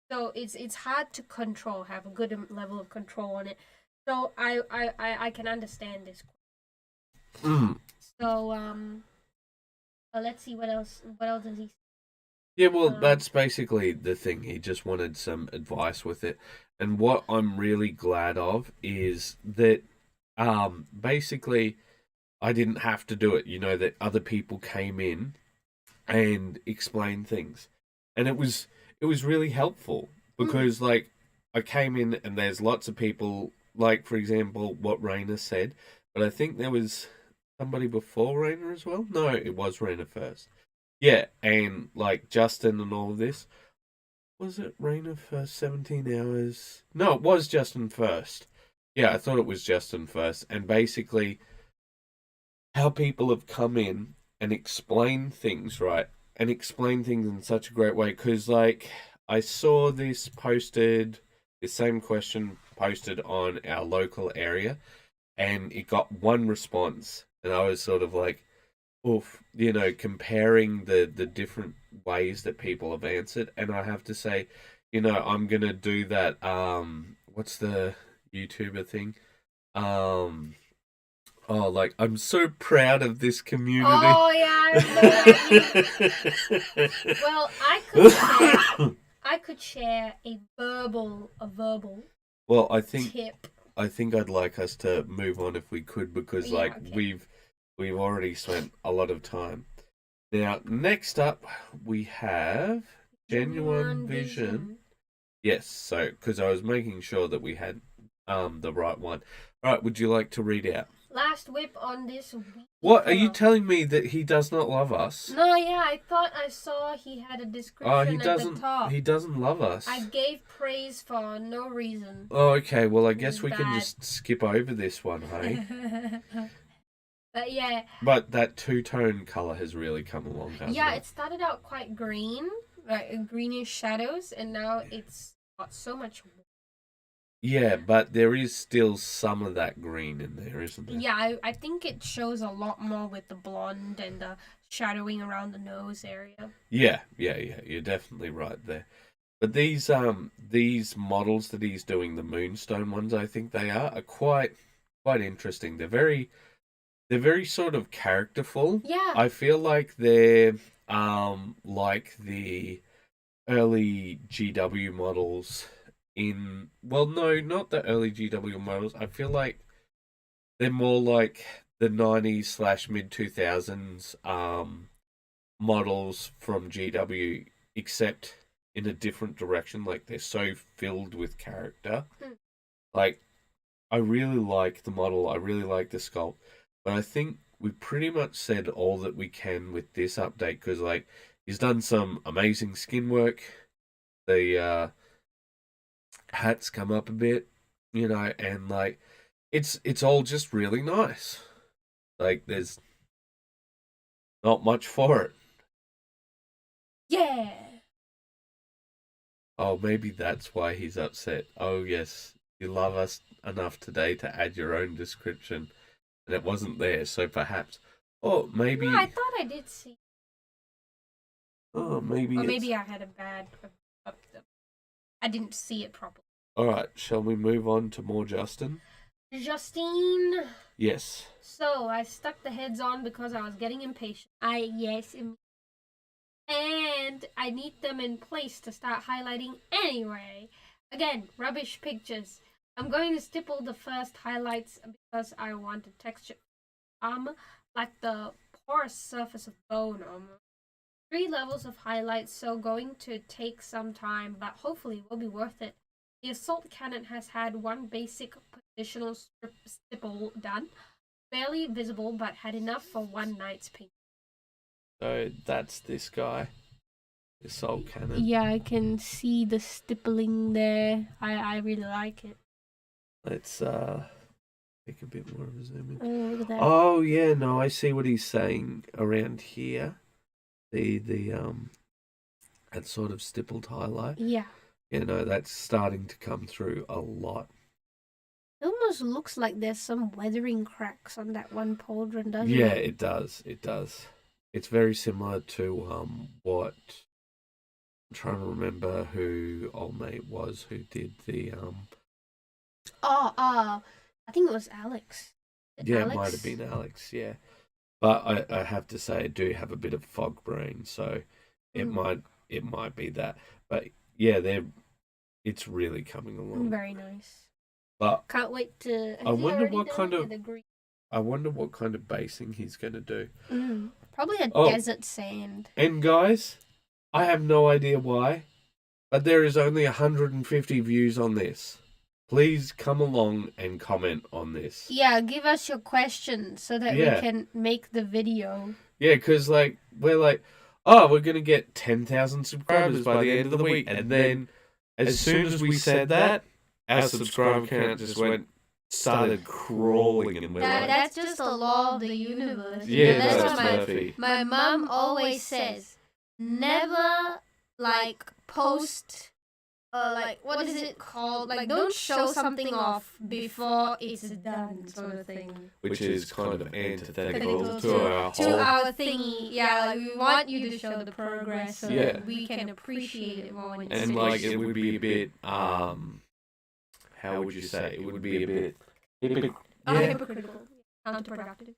So it's hard to control, have a good level of control on it. So I can understand this. So let's see what else does he say? Yeah, well, that's basically the thing. He just wanted some advice with it. And what I'm really glad of is that basically I didn't have to do it. You know, that other people came in and explained things. And it was really helpful because like I came in and there's lots of people, like for example what Raina said, but I think there was somebody before Raina as well. No, it was Raina first. Yeah, and like Justin and all of this. Was it Raina first 17 hours? No, it was Justin first. Yeah, I thought it was Justin first. And basically how people have come in and explained things, right? And explain things in such a great way. Because, like, I saw this same question posted on our local area, and it got one response. And I was sort of like, oof, you know, comparing the different ways that people have answered. And I have to say, you know, I'm going to do that, what's the YouTuber thing? Oh, like, I'm so proud of this community. Oh, yeah, I know. Well, I could share a verbal. Well, tip. I think I'd like us to move on if we could, because we've already spent a lot of time. Now, next up we have Genuine Vision. Yes, so because I was making sure that we had the right one. All right, would you like to read out? Last whip on this week. What, are you telling me that he does not love us? No, yeah, I thought I saw he had a description at the top. He doesn't love us. I gave praise for no reason. Oh, okay, well, I guess we can just skip over this one, hey? But yeah. But that two-tone colour has really come along, hasn't it? Yeah, it started out quite green, like greenish shadows, and now it's got so much. Yeah, but there is still some of that green in there, isn't there? Yeah, I think it shows a lot more with the blonde and the shadowing around the nose area. Yeah, you're definitely right there. But these models that he's doing, the Moonstone ones, I think they are quite interesting. They're very sort of characterful. Yeah. I feel like they're like the early GW models not the early GW models. I feel like they're more like the 90s / mid 2000s models from GW, except in a different direction. Like, they're so filled with character. Like, I really like the model, I really like the sculpt, but I think we pretty much said all that we can with this update, because like, he's done some amazing skin work. The hats come up a bit, and like, it's all just really nice. Like, there's not much for it. Yeah. Oh, maybe that's why he's upset. Oh yes, you love us enough today to add your own description, and it wasn't there, so perhaps. Oh, maybe. No, I thought I did see. Oh, maybe. Or maybe I had a bad. I didn't see it properly. All right, shall we move on to more Justin? Justine. Yes. So I stuck the heads on because I was getting impatient. And I need them in place to start highlighting anyway. Again, rubbish pictures. I'm going to stipple the first highlights because I want a texture armor like the porous surface of bone armor. 3 levels of highlights, so going to take some time, but hopefully will be worth it. The assault cannon has had one basic positional stipple done, barely visible, but had enough for one night's paint. So that's this guy, the assault cannon. Yeah, I can see the stippling there. I really like it. Let's take a bit more of a zoom in. Oh, look at that. Oh yeah, no, I see what he's saying around here. The that sort of stippled highlight. Yeah. That's starting to come through a lot. It almost looks like there's some weathering cracks on that one pauldron, doesn't it? Yeah, it does. It does. It's very similar to what I'm trying to remember who old mate was who did the I think it was Alex. It might have been Alex, yeah. But I have to say I do have a bit of fog brain, so it might be that. But yeah, it's really coming along. Very nice. But can't wait to. I wonder what kind of basing he's going to do. Probably a desert sand. And guys, I have no idea why, but there is only 150 views on this. Please come along and comment on this. Yeah, give us your questions so that we can make the video. Yeah, because we're like, oh, we're going to get 10,000 subscribers by the end of the week. And then as soon as we said that, our subscriber count just started crawling. And that's just the law of the universe. Yeah, that's Murphy. My mom always says, never, post... what is it called? Don't show something off before it's done, sort of thing. Which is kind of antithetical to our thingy. Yeah, we want you to show the progress so that we can appreciate it more when it's finished. It would be a bit, how would you say? It would be a bit... hypocritical. Counterproductive.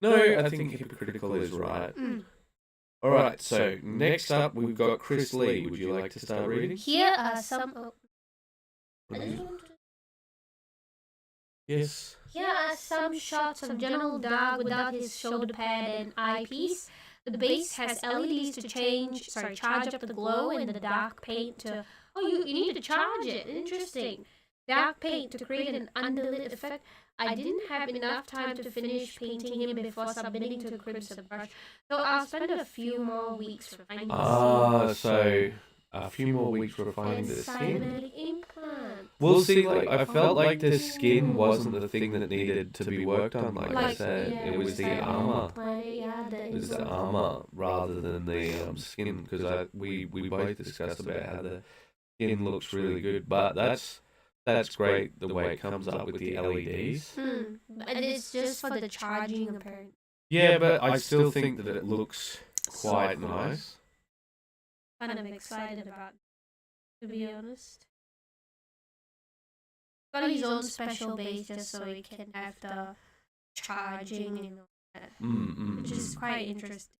No, I think hypocritical is right. Alright, so next up we've got Chris Lee. Would you like to start reading? Here are some... Yes. Here are some shots of General Dog without his shoulder pad and eyepiece. The base has LEDs to charge up the glow and the dark paint to... Oh, you need to charge it. Interesting. Dark paint to create an underlit effect. I didn't have enough time to finish painting him before submitting to Crimson Brush, so I'll spend a few more weeks refining the skin. So a few more weeks refining the skin. Cybernetic implant. We'll see, like, I felt like the skin wasn't the thing that needed to be worked on, like I said. Yeah, it was the armor. Yeah, It was the armor rather than the skin, because we both discussed about how the skin looks really good, but that's great the way it comes up with the LEDs. And it's just for the charging, apparently. Yeah, but I still think that it looks quite nice. Kind of excited about it, to be honest. Got his own special base just so he can have the charging and all that, which is quite interesting.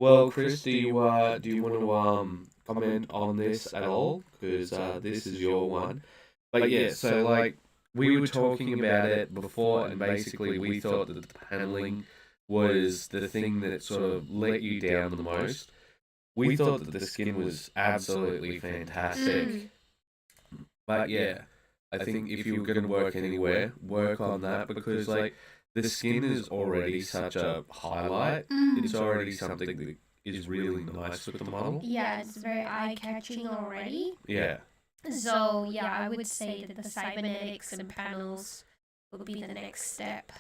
Well, Chris, do you want to comment on this at all? Because this is your one. But yeah, so like we were talking about it before, and basically we thought that the paneling was the thing that sort of let you down the most. We thought that the skin was absolutely fantastic. But yeah, I think if you were going to work anywhere, work on that, because like the skin is already such a highlight. It's already something that is really nice with the model. Yeah, it's very eye-catching already. Yeah. So yeah, I would say that the cybernetics and panels would be the next step.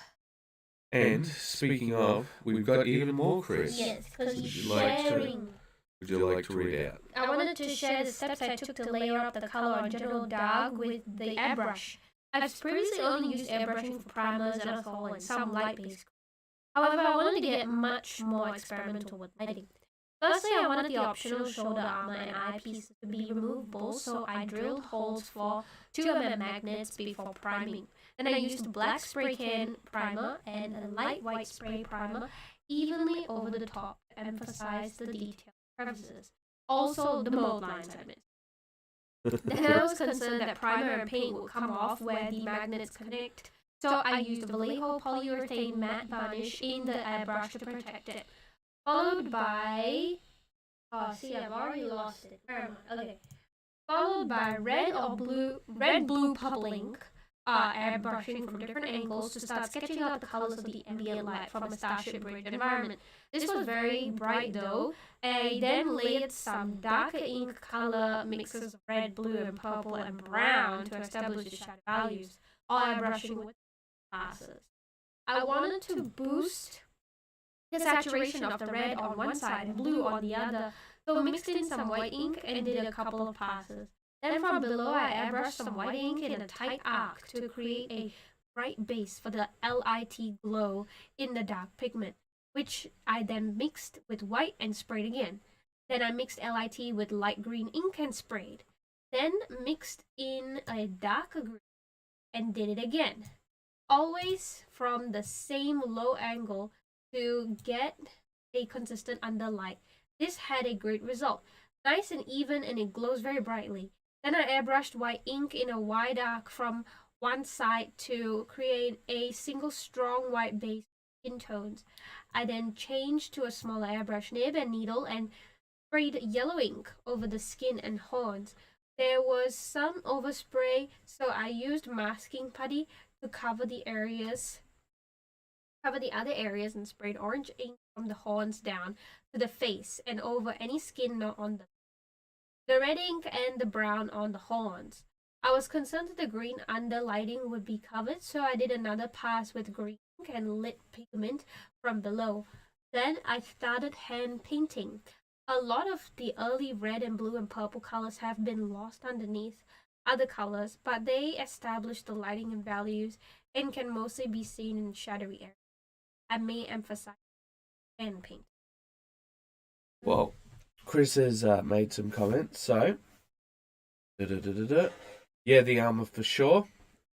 And speaking of, we've got even more, Chris. Yes, because he's sharing. Would you like to read out? I wanted to share the steps I took to layer up the color on General Dog with the airbrush. I've previously only used airbrushing for primers and alcohol and some light-based. However, I wanted to get much more experimental with lighting. Firstly, I wanted the optional shoulder armor and eyepiece to be removable, so I drilled holes for 2mm magnets before priming. Then I used a black spray can primer and a light white spray primer evenly over the top to emphasize the detailed crevices. Also, the mold lines I missed. Then I was concerned that primer and paint would come off where the magnets connect, so I used a Vallejo polyurethane matte varnish in the airbrush to protect it. Followed by... Oh, see, I've already lost it. Where am I? Okay. Followed by red-blue purple ink, airbrushing from different angles to start sketching out the colors of the ambient light from a Starship Bridge environment. This was very bright though. I then layered some darker ink color mixes of red, blue, and purple and brown to establish the shadow values, all airbrushing with passes. I wanted to boost the saturation of the red on one side and blue on the other, so I mixed in some white ink and did a couple of passes. Then from below I airbrushed some white ink in a tight arc to create a bright base for the LIT glow in the dark pigment, which I then mixed with white and sprayed again. Then I mixed LIT with light green ink and sprayed. Then mixed in a darker green and did it again. Always from the same low angle to get a consistent underlight. This had a great result. Nice and even, and it glows very brightly. Then I airbrushed white ink in a wide arc from one side to create a single strong white base in tones. I then changed to a smaller airbrush nib and needle and sprayed yellow ink over the skin and horns. There was some overspray, so I used masking putty to cover the other areas and sprayed orange ink from the horns down to the face and over any skin not on the red ink and the brown on the horns. I was concerned that the green underlighting would be covered, so I did another pass with green ink and lit pigment from below. Then I started hand painting. A lot of the early red and blue and purple colors have been lost underneath other colors, but they established the lighting and values and can mostly be seen in shadowy areas. I may emphasize hand paint. Well, Chris has made some comments, so yeah, the armor for sure.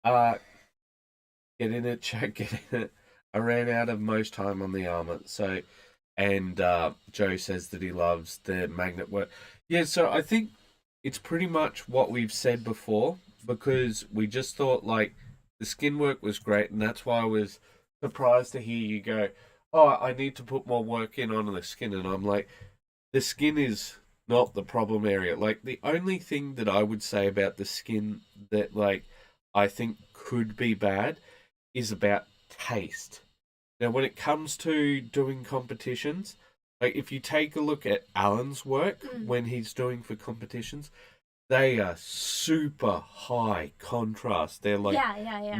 Get in it, chat, get in it. I ran out of most time on the armor, so, and Joe says that he loves the magnet work. Yeah, so I think it's pretty much what we've said before, because we just thought like The skin work was great, and that's why I was surprised to hear you go, "Oh, I need to put more work in on the skin," and I'm like, the skin is not the problem area. Like the only thing that I would say about the skin that like I think could be bad is about taste. Now, when it comes to doing competitions, like if you take a look at Alan's work when he's doing for competitions, they are super high contrast. They're like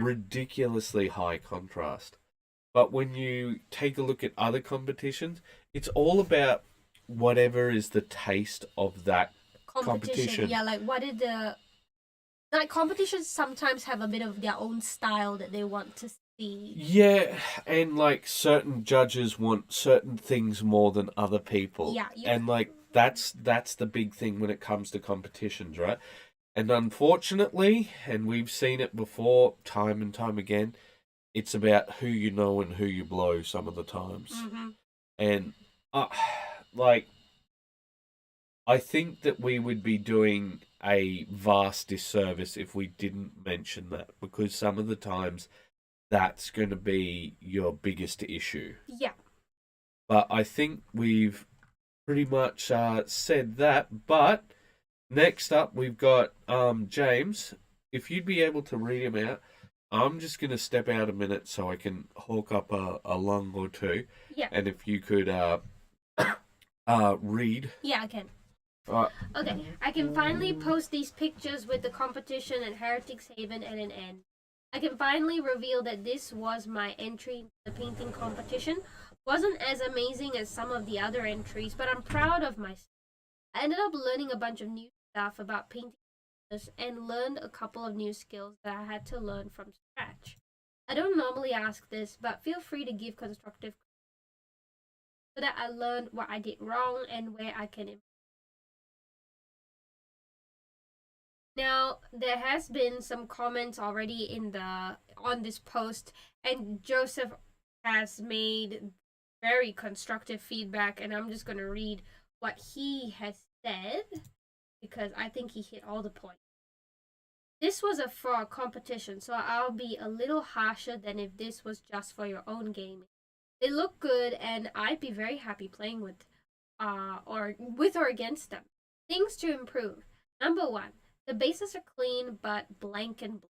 ridiculously high contrast. But when you take a look at other competitions, it's all about whatever is the taste of that competition. Yeah, like what is the like competitions sometimes have a bit of their own style that they want to see. Yeah, and like certain judges want certain things more than other people. Yeah, and like that's the big thing when it comes to competitions, right? And unfortunately, and we've seen it before time and time again, it's about who you know and who you blow some of the times. And like I think that we would be doing a vast disservice if we didn't mention that, because some of the times that's going to be your biggest issue. Yeah. But I think we've pretty much said that. But next up, we've got James. If you'd be able to read him out, I'm just going to step out a minute so I can hawk up a lung or two. Yeah. And if you could read. Yeah, I can. Okay, I can finally post these pictures with the competition at Heretics Haven and an end. I can finally reveal that this was my entry into the painting competition. Wasn't as amazing as some of the other entries, but I'm proud of myself. I ended up learning a bunch of new stuff about painting and learned a couple of new skills that I had to learn from scratch. I don't normally ask this, but feel free to give constructive criticism so that I learned what I did wrong and where I can improve. Now, there has been some comments already on this post, and Joseph has made very constructive feedback, and I'm just going to read what he has said because I think he hit all the points. This was for a competition, so I'll be a little harsher than if this was just for your own gaming. They look good, and I'd be very happy playing with or against them. Things to improve. Number 1. The bases are clean but blank and blue.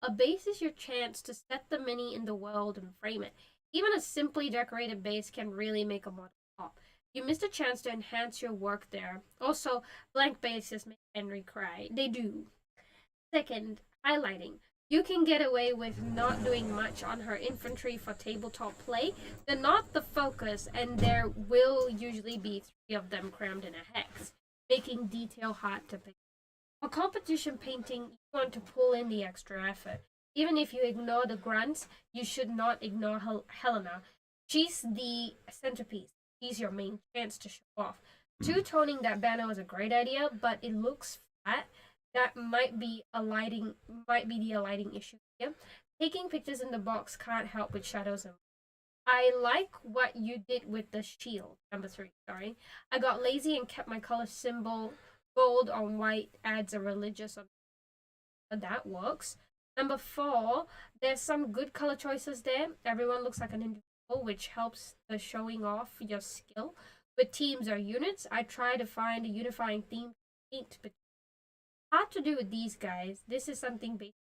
A base is your chance to set the mini in the world and frame it. Even a simply decorated base can really make a model pop. You missed a chance to enhance your work there. Also, blank bases make Henry cry. They do. Second, highlighting. You can get away with not doing much on her infantry for tabletop play. They're not the focus, and there will usually be 3 of them crammed in a hex, making detail hard to pick. For competition painting, you want to pull in the extra effort. Even if you ignore the grunts, you should not ignore Helena. She's the centerpiece. She's your main chance to show off. Two-toning that banner was a great idea, but it looks flat. That might be the lighting issue here. Taking pictures in the box can't help with shadows and I like what you did with the shield. Number 3, sorry. I got lazy and kept my color symbol gold on white, adds a religious on that works. Number 4, there's some good color choices there. Everyone looks like an individual, which helps the showing off your skill. With teams or units, I try to find a unifying theme to paint, but hard to do with these guys. This is something basic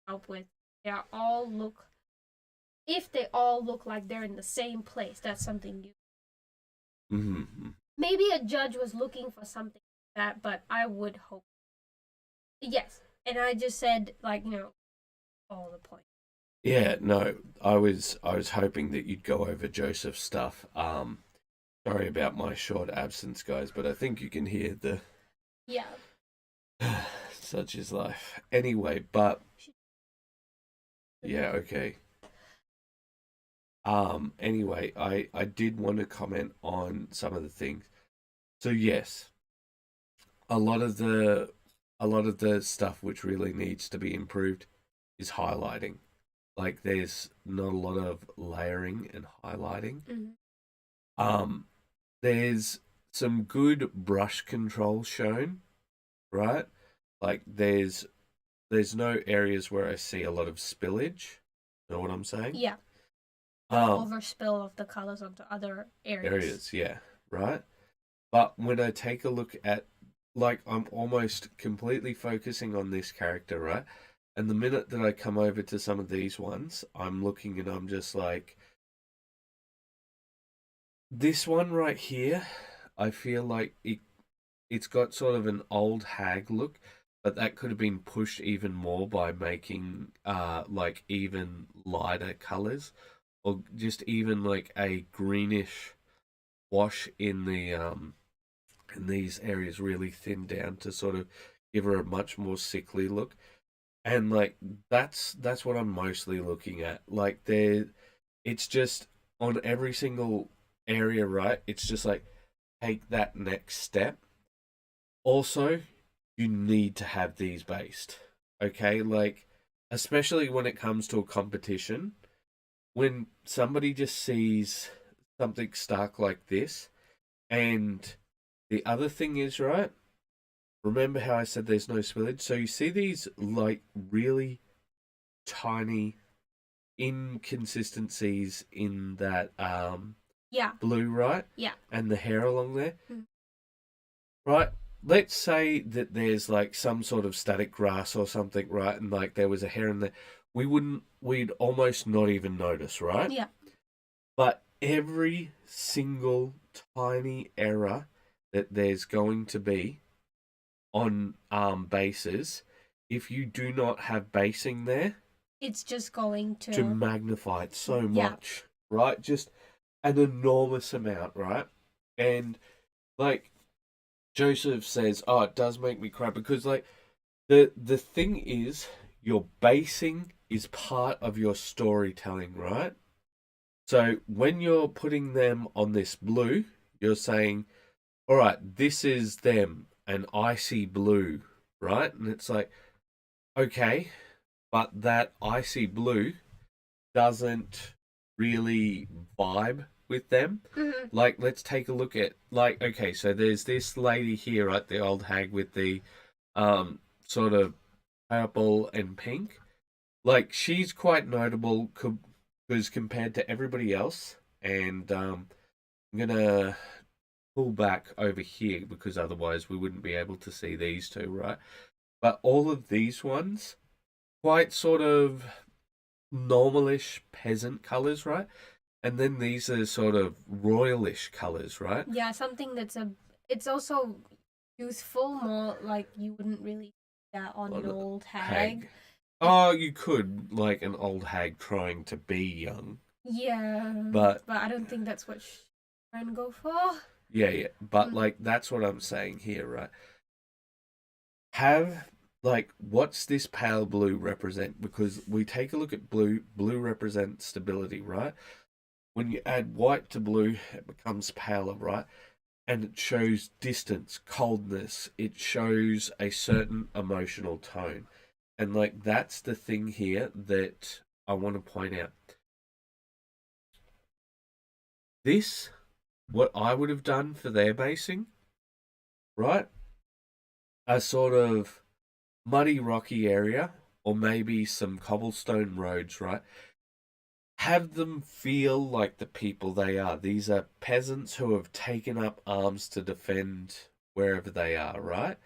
to help with. If they all look like they're in the same place, that's something new. Maybe a judge was looking for something like that, but I would hope. Yes, and I just said all the points. Yeah, no, I was hoping that you'd go over Joseph's stuff. Sorry about my short absence, guys, but I think you can hear the. Yeah. Such is life. Anyway, but yeah, okay. Anyway, I did want to comment on some of the things. So yes, a lot of the stuff which really needs to be improved is highlighting. Like there's not a lot of layering and highlighting. There's some good brush control shown, right? Like there's there's no areas where I see a lot of spillage. Know what I'm saying? Yeah. Overspill of the colors onto other areas. Yeah, right? But when I take a look at, like, I'm almost completely focusing on this character, right? And the minute that I come over to some of these ones, I'm looking and I'm just like, this one right here, I feel like it's got sort of an old hag look, but that could have been pushed even more by making like even lighter colors, or just even like a greenish wash in the in these areas, really thin down to sort of give her a much more sickly look. And like that's what I'm mostly looking at. Like it's just on every single area, right? It's just like take that next step. Also, you need to have these based. Okay? Like especially when it comes to a competition, when somebody just sees something stark like this, and the other thing is, right? Remember how I said there's no spillage? So you see these like really tiny inconsistencies in that blue, right? Yeah. And the hair along there. Right? Let's say that there's like some sort of static grass or something, right? And like there was a hair in there. We'd almost not even notice, right? Yeah. But every single tiny error that there's going to be on bases, if you do not have basing there, it's just going to magnify it so much, right? Just an enormous amount, right? And like Joseph says, oh, it does make me cry because like the thing is, your basing is part of your storytelling, right? So when you're putting them on this blue, you're saying, all right, this is them, an icy blue, right? And it's like, okay, but that icy blue doesn't really vibe with them. Mm-hmm. Like, let's take a look at, like, okay, so there's this lady here, right? The old hag with the sort of purple and pink. Like, she's quite notable because compared to everybody else, and I'm gonna pull back over here because otherwise we wouldn't be able to see these two, right? But all of these ones, quite sort of normalish peasant colors, right? And then these are sort of royalish colors, right? Yeah, something it's also youthful, more like you wouldn't really see that on an old hag. Oh, you could, like an old hag trying to be young. Yeah, but I don't think that's what she's trying to go for. Yeah, but like that's what I'm saying here, right? Have like what's this pale blue represent? Because we take a look at blue represents stability, right? When you add white to blue, it becomes paler, right? And it shows distance, coldness. It shows a certain emotional tone. And like that's the thing here that I want to point out. This, what I would have done for their basing, right? A sort of muddy, rocky area, or maybe some cobblestone roads, right? Have them feel like the people they are. These are peasants who have taken up arms to defend wherever they are, right?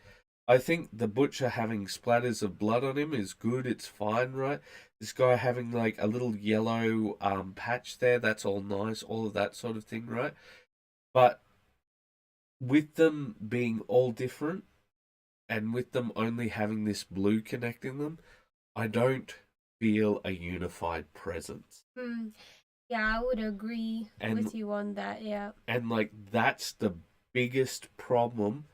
I think the butcher having splatters of blood on him is good. It's fine, right? This guy having like a little yellow patch there, that's all nice, all of that sort of thing, right? But with them being all different and with them only having this blue connecting them, I don't feel a unified presence. Yeah, I would agree with you on that, yeah. And like that's the biggest problem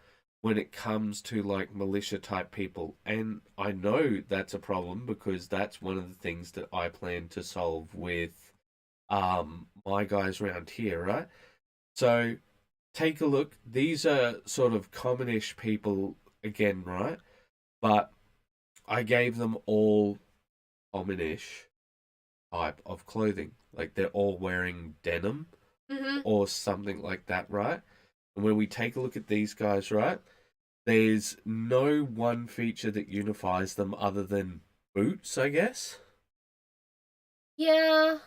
when it comes to like militia type people. And I know that's a problem because that's one of the things that I plan to solve with my guys around here, right? So take a look. These are sort of commonish people again, right? But I gave them all commonish type of clothing. Like they're all wearing denim or something like that, right? And when we take a look at these guys, right? there's no one feature that unifies them other than boots, I guess. Yeah,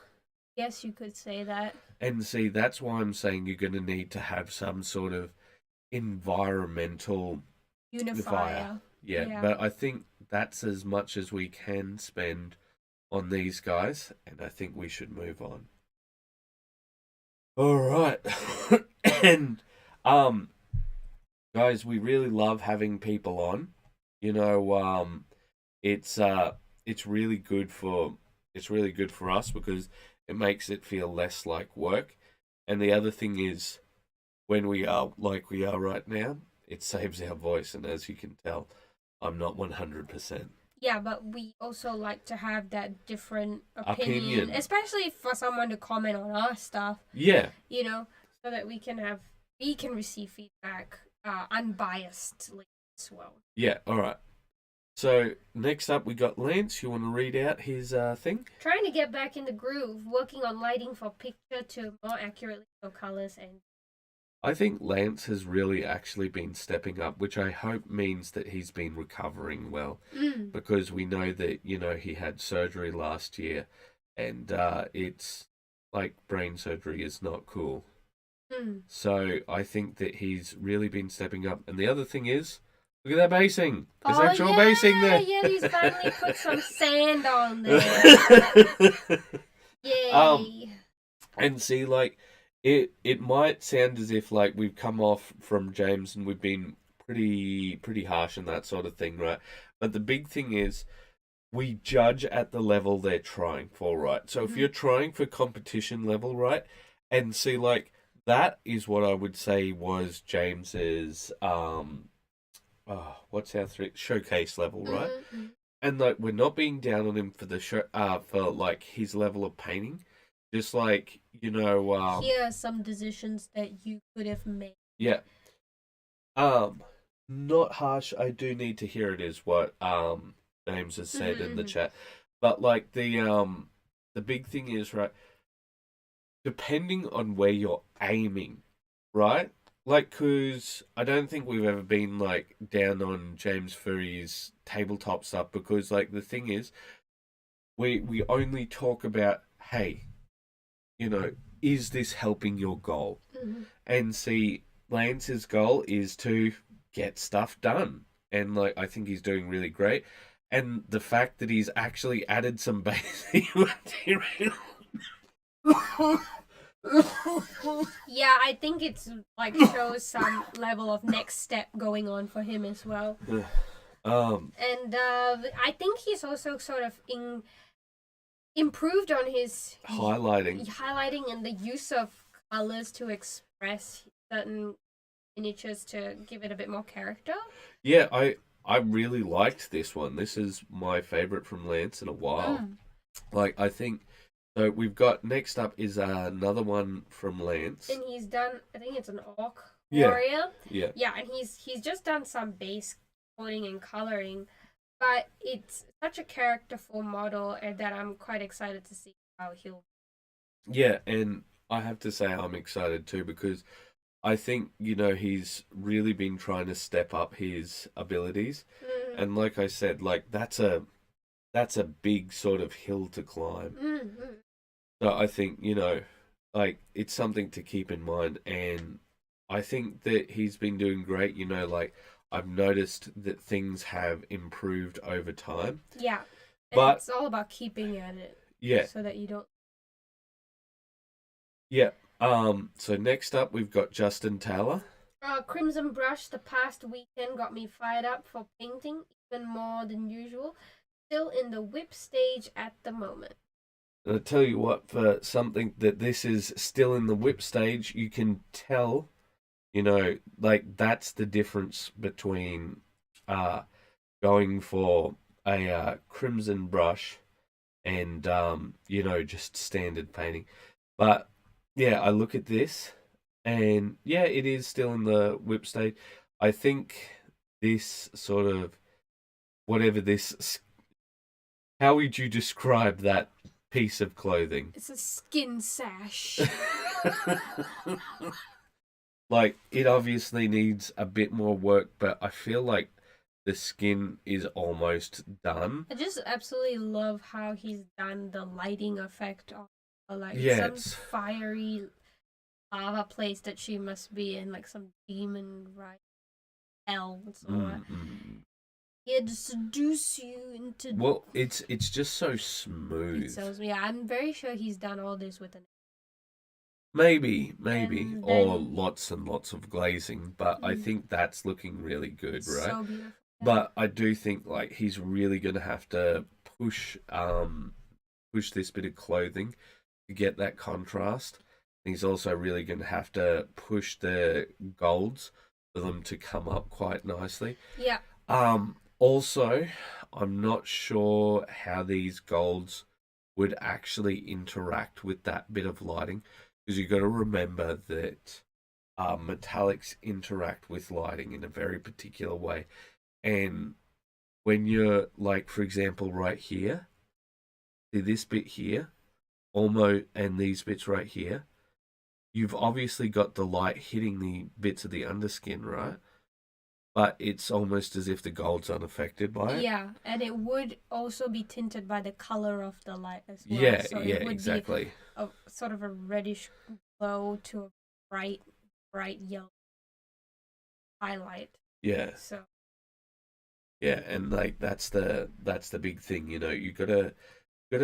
yes, you could say that. And see, that's why I'm saying you're going to need to have some sort of environmental unifier. Yeah, but I think that's as much as we can spend on these guys, and I think we should move on. All right. And guys, we really love having people on. You know, it's really good for us because it makes it feel less like work. And the other thing is when we are like we are right now, it saves our voice, and as you can tell, I'm not 100%. Yeah, but we also like to have that different opinion, especially for someone to comment on our stuff. Yeah. You know, so that we can receive feedback unbiasedly as well. Yeah, all right. So next up we got Lance. You want to read out his thing? Trying to get back in the groove, working on lighting for picture to more accurately show colors and... I think Lance has really actually been stepping up, which I hope means that he's been recovering well. Because we know that, you know, he had surgery last year, and it's like brain surgery is not cool. So I think that he's really been stepping up. And the other thing is, look at that basing. There's actual basing there. Yeah, he's finally put some sand on there. Yay. And see, like, it might sound as if like we've come off from James and we've been pretty harsh and that sort of thing, right? But the big thing is we judge at the level they're trying for, right? So if you're trying for competition level, right? And see, like, that is what I would say was James's what's our showcase level, right? And like we're not being down on him for the show for like his level of painting. Just like, you know, here are some decisions that you could have made. Yeah. Not harsh. I do need to hear it is what James has said in the chat. But like the big thing is, right, depending on where you're aiming, right? Like, cause I don't think we've ever been like down on James for his tabletop stuff because like the thing is we only talk about, hey, you know, is this helping your goal? And see, Lance's goal is to get stuff done. And like I think he's doing really great. And the fact that he's actually added some basic material. Yeah, I think it's like shows some level of next step going on for him as well. And I think he's also sort of improved on his highlighting and the use of colors to express certain miniatures to give it a bit more character. Yeah, I really liked this one. This is my favorite from Lance in a while. Like, I think so. We've got next up is another one from Lance, and he's done, I think it's an orc warrior. Yeah, and he's just done some base coding and coloring. But it's such a characterful model that I'm quite excited to see how he'll... Yeah, and I have to say I'm excited too because I think, you know, he's really been trying to step up his abilities. And like I said, like that's a big sort of hill to climb. So I think, you know, like it's something to keep in mind. And I think that he's been doing great, you know, like I've noticed that things have improved over time. Yeah. But it's all about keeping at it. Yeah. So that you don't... Yeah. So next up we've got Justin Taylor. Crimson Brush the past weekend got me fired up for painting, even more than usual. Still in the whip stage at the moment. And I tell you what, for something that this is still in the whip stage, you can tell, you know, like that's the difference between going for a crimson brush and you know, just standard painting. But yeah, I look at this and yeah, it is still in the whip stage. I think this sort of whatever this, how would you describe that piece of clothing? It's a skin sash. Like, it obviously needs a bit more work, but I feel like the skin is almost done. I just absolutely love how he's done the lighting effect on like it's Yeah, some it's fiery lava place that she must be in, like some demon right hell. So he'd seduce you into. well, it's just so smooth. So yeah, I'm very sure he's done all this with an. Maybe, And or then lots and lots of glazing, but I think that's looking really good, right? so beautiful. Yeah. But I do think like he's really gonna have to push this bit of clothing to get that contrast. He's also really gonna have to push the golds for them to come up quite nicely. Yeah. Also, I'm not sure how these golds would actually interact with that bit of lighting because you've got to remember that metallics interact with lighting in a very particular way. And when you're like, for example, right here, see this bit here, almost, and these bits right here, you've obviously got the light hitting the bits of the underskin, right? But it's almost as if the gold's unaffected by it. Yeah, and it would also be tinted by the color of the light as well. Yeah, so yeah, it would exactly. Be a sort of a reddish glow to a bright yellow highlight. Yeah. So yeah, and like that's the big thing, you know. You gotta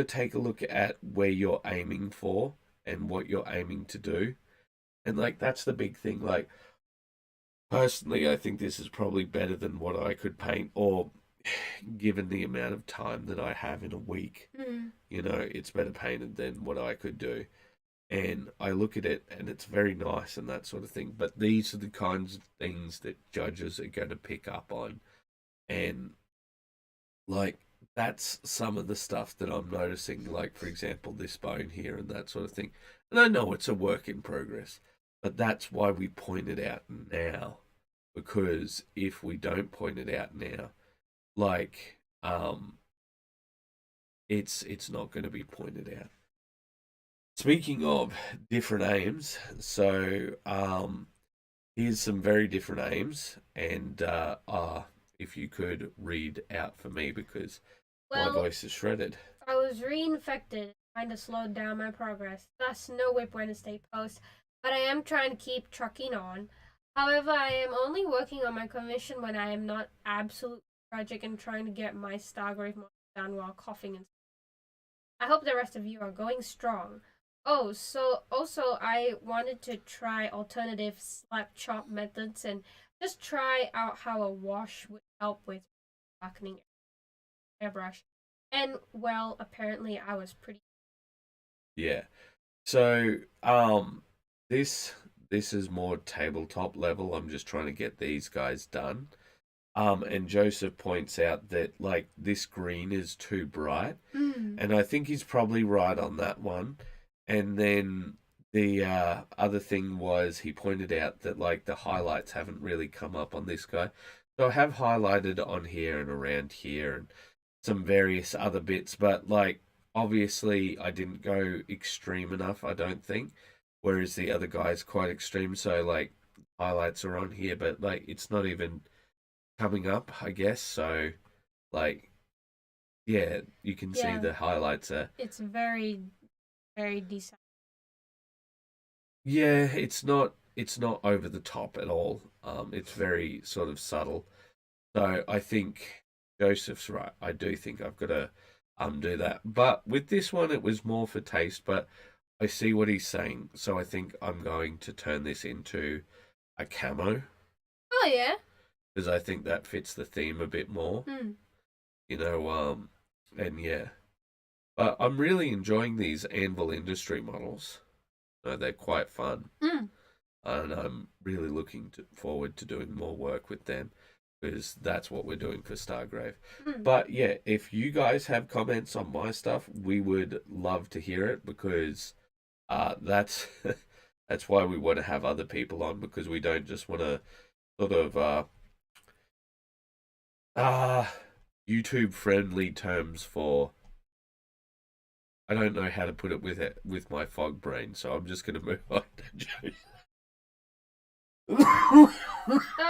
take a look at where you're aiming for and what you're aiming to do. And like that's the big thing. Like personally, I think this is probably better than what I could paint, or given the amount of time that I have in a week, you know, it's better painted than what I could do. And I look at it and it's very nice and that sort of thing. But these are the kinds of things that judges are going to pick up on. And like that's some of the stuff that I'm noticing, like for example, this bone here and that sort of thing. And I know it's a work in progress, but that's why we point it out now. Because if we don't point it out now, like it's not going to be pointed out. Speaking of different aims, so here's some very different aims, and if you could read out for me because my voice is shredded. I was reinfected, kind of slowed down my progress. Thus, no Whip Wednesday post, but I am trying to keep trucking on. However, I am only working on my commission when I am not absolutely tragic and trying to get my Stargrave model done while coughing and. I hope the rest of you are going strong. Oh, so also I wanted to try alternative slap chop methods and just try out how a wash would help with darkening airbrush. And well, apparently I was pretty. Yeah. So this is more tabletop level. I'm just trying to get these guys done. And Joseph points out that like this green is too bright, and I think he's probably right on that one. And then the other thing was he pointed out that like the highlights haven't really come up on this guy. So I have highlighted on here and around here and some various other bits, but like obviously I didn't go extreme enough, I don't think. Whereas the other guy's quite extreme, so like highlights are on here, but like it's not even coming up, I guess. So like yeah, you can see the highlights are. It's very, very decent. Yeah, it's not over the top at all. It's very sort of subtle. So I think Joseph's right. I do think I've got to do that. But with this one, it was more for taste. But I see what he's saying, so I think I'm going to turn this into a camo. Oh yeah. Because I think that fits the theme a bit more. You know, and yeah. But I'm really enjoying these Anvil Industry models. They're quite fun. And I'm really looking forward to doing more work with them because that's what we're doing for Stargrave. But yeah, if you guys have comments on my stuff, we would love to hear it because that's that's why we want to have other people on because we don't just want to sort of YouTube friendly terms for. I don't know how to put it with my fog brain, so I'm just going to move on to Joe.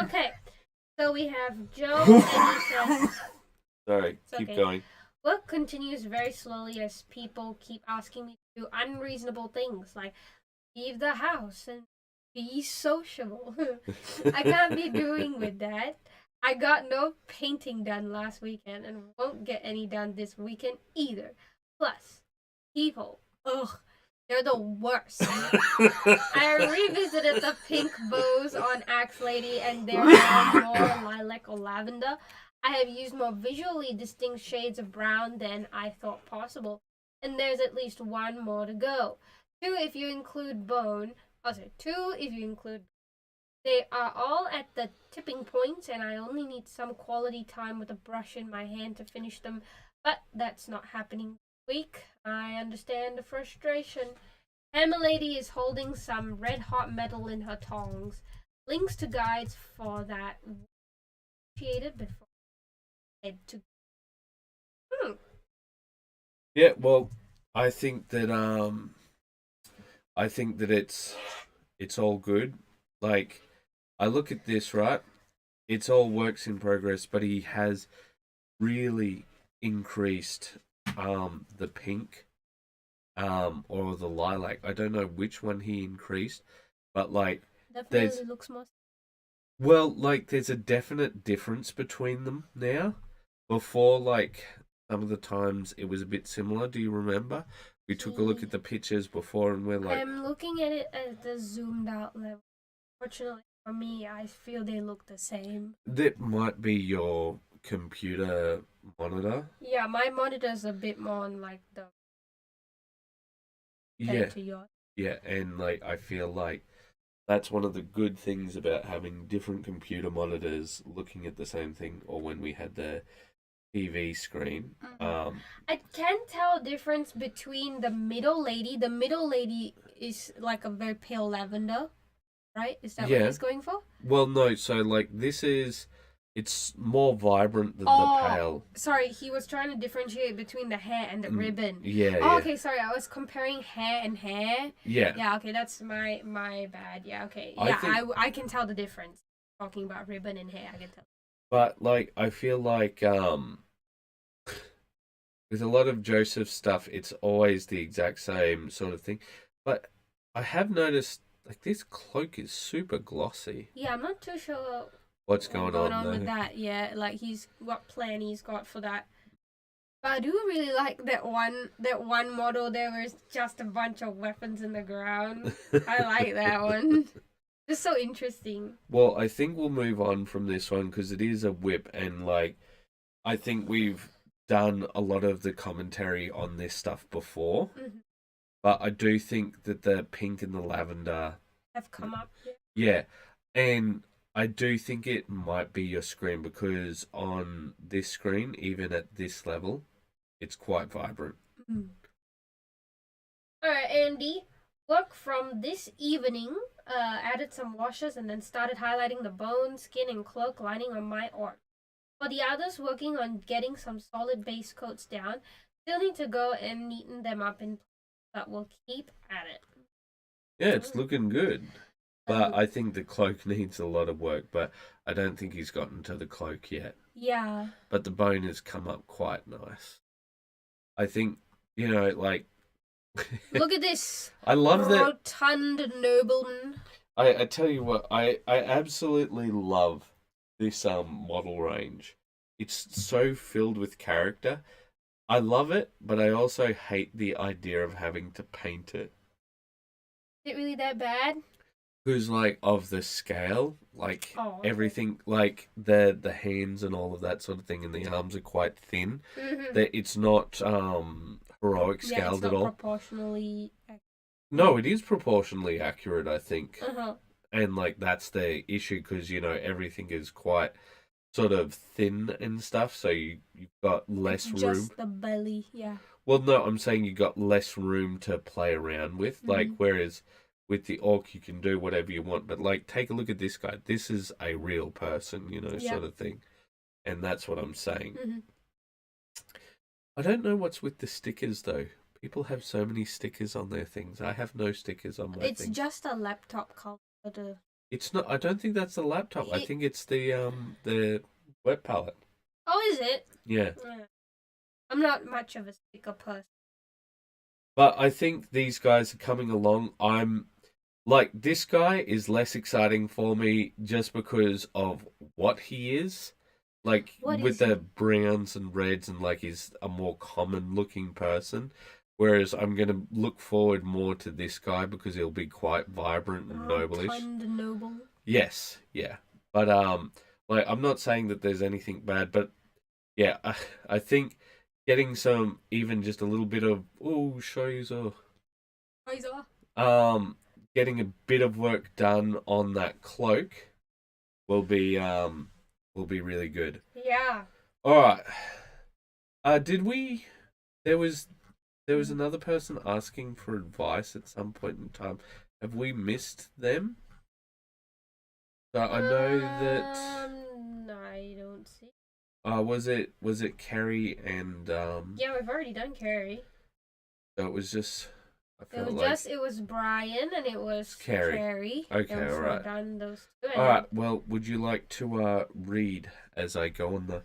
Okay, so we have Joe, and he says... Sorry, keep going. Work continues very slowly as people keep asking me to do unreasonable things like leave the house and be sociable. I can't be doing with that. I got no painting done last weekend and won't get any done this weekend either. Plus, people, ugh, they're the worst. I revisited the pink bows on Axe Lady and they're now more lilac or lavender. I have used more visually distinct shades of brown than I thought possible, and there's at least one more to go. Two if you include bone. Two if you include. They are all at the tipping points, and I only need some quality time with a brush in my hand to finish them, but that's not happening this week. I understand the frustration. Hammer Lady is holding some red hot metal in her tongs. Links to guides for that appreciated before. To... Yeah, well, I think that it's all good. Like, I look at this, right? It's all works in progress, but he has really increased the pink or the lilac. I don't know which one he increased, but like definitely looks more. Well, like there's a definite difference between them now. Before, like some of the times it was a bit similar. Do you remember? We took a look at the pictures before, and we're like, I'm looking at it at the zoomed out level. Fortunately for me, I feel they look the same. That might be your computer monitor. Yeah, my monitor's a bit more on like the. Yeah, and like I feel like that's one of the good things about having different computer monitors looking at the same thing, or when we had the TV screen. Mm-hmm. I can tell a difference between the middle lady. The middle lady is like a very pale lavender, right? Is that what he's going for? Well, no. So like it's more vibrant than the pale. Sorry, he was trying to differentiate between the hair and the ribbon. Yeah. Okay, sorry, I was comparing hair and hair. Yeah. Yeah, okay, that's my bad. Yeah, okay. Yeah, I can tell the difference. Talking about ribbon and hair, I can tell. But like I feel like with a lot of Joseph's stuff, it's always the exact same sort of thing. But I have noticed like this cloak is super glossy. Yeah, I'm not too sure what's going on with that. Yeah, like he's what plan he's got for that. But I do really like that one model. There was just a bunch of weapons in the ground. I like that one. It's so interesting. Well, I think we'll move on from this one because it is a whip, and like I think we've done a lot of the commentary on this stuff before. Mm-hmm. But I do think that the pink and the lavender have come up. Yeah, and I do think it might be your screen because on this screen, even at this level, it's quite vibrant. Mm. Alright, Andy, work from this evening, added some washes and then started highlighting the bone, skin, and cloak lining on my arm. For the others working on getting some solid base coats down, still need to go and neaten them up in place, but we'll keep at it. Yeah, it's looking good. But I think the cloak needs a lot of work, but I don't think he's gotten to the cloak yet. Yeah. But the bone has come up quite nice. I think, you know, like... Look at this. I love that. Rotund nobleman. I tell you what, I absolutely love this model range. It's so filled with character. I love it, but I also hate the idea of having to paint it. Is it really that bad? Who's like of the scale, like everything, like the hands and all of that sort of thing, and the arms are quite thin. Mm-hmm. That it's not heroic scaled at all. Proportionally. No, it is proportionally accurate, I think. And like that's the issue because you know everything is quite sort of thin and stuff, so you've got less room. Just the belly, yeah. Well, no, I'm saying you got less room to play around with, like whereas. With the orc, you can do whatever you want, but like, take a look at this guy. This is a real person, you know, sort of thing, and that's what I'm saying. Mm-hmm. I don't know what's with the stickers though. People have so many stickers on their things. I have no stickers on my things. It's just a laptop cover. It's not. I don't think that's the laptop. I think it's the web palette. Oh, is it? Yeah. I'm not much of a sticker person. But I think these guys are coming along. I'm like, this guy is less exciting for me just because of what he is. Like, with the browns and reds, and like he's a more common looking person. Whereas I'm going to look forward more to this guy because he'll be quite vibrant and noble-ish. And noble. Yes, yeah. But like, I'm not saying that there's anything bad, but yeah, I think getting some, even just a little bit of Shoizo. Getting a bit of work done on that cloak will be really good. Yeah. All right. Did we? There was another person asking for advice at some point in time. Have we missed them? So I know that. I don't see. Was it Kerry and Yeah, we've already done Kerry. So it was just. It was Brian and it was Kerry. Okay, all right. Done those two. All right. Well, would you like to read as I go on the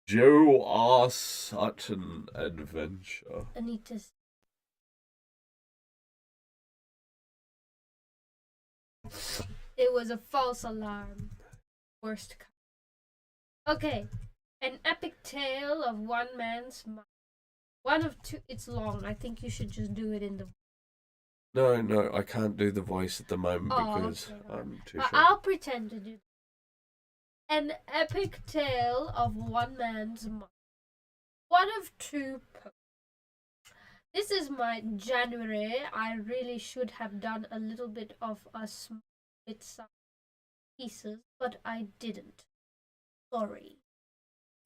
Joe R. Sutton adventure? I need to. It was a false alarm. Worst. Okay. An epic tale of one man's mind. One of two. It's long. I think you should just do it in the. No, I can't do the voice at the moment because okay. I'm too sure. I'll pretend to do. An epic tale of one man's mind. One of two. This is my January. I really should have done a little bit of some pieces, but I didn't. Sorry.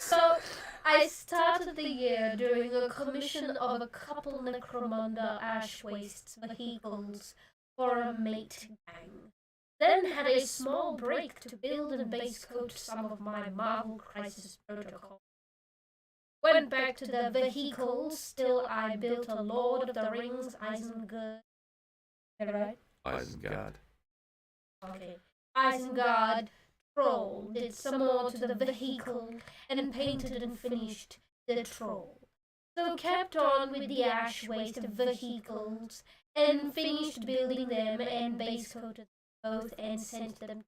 So, I started the year doing a commission of a couple Necromunda Ash Wastes vehicles for a mate gang. Then had a small break to build and base coat some of my Marvel Crisis protocol. Went back to the vehicles, still I built a Lord of the Rings Isengard. Is that right? Isengard. Okay. Isengard troll, did some more to the vehicle, and painted and finished the troll. So kept on with the ash waste vehicles, and finished building them and base coated both and sent them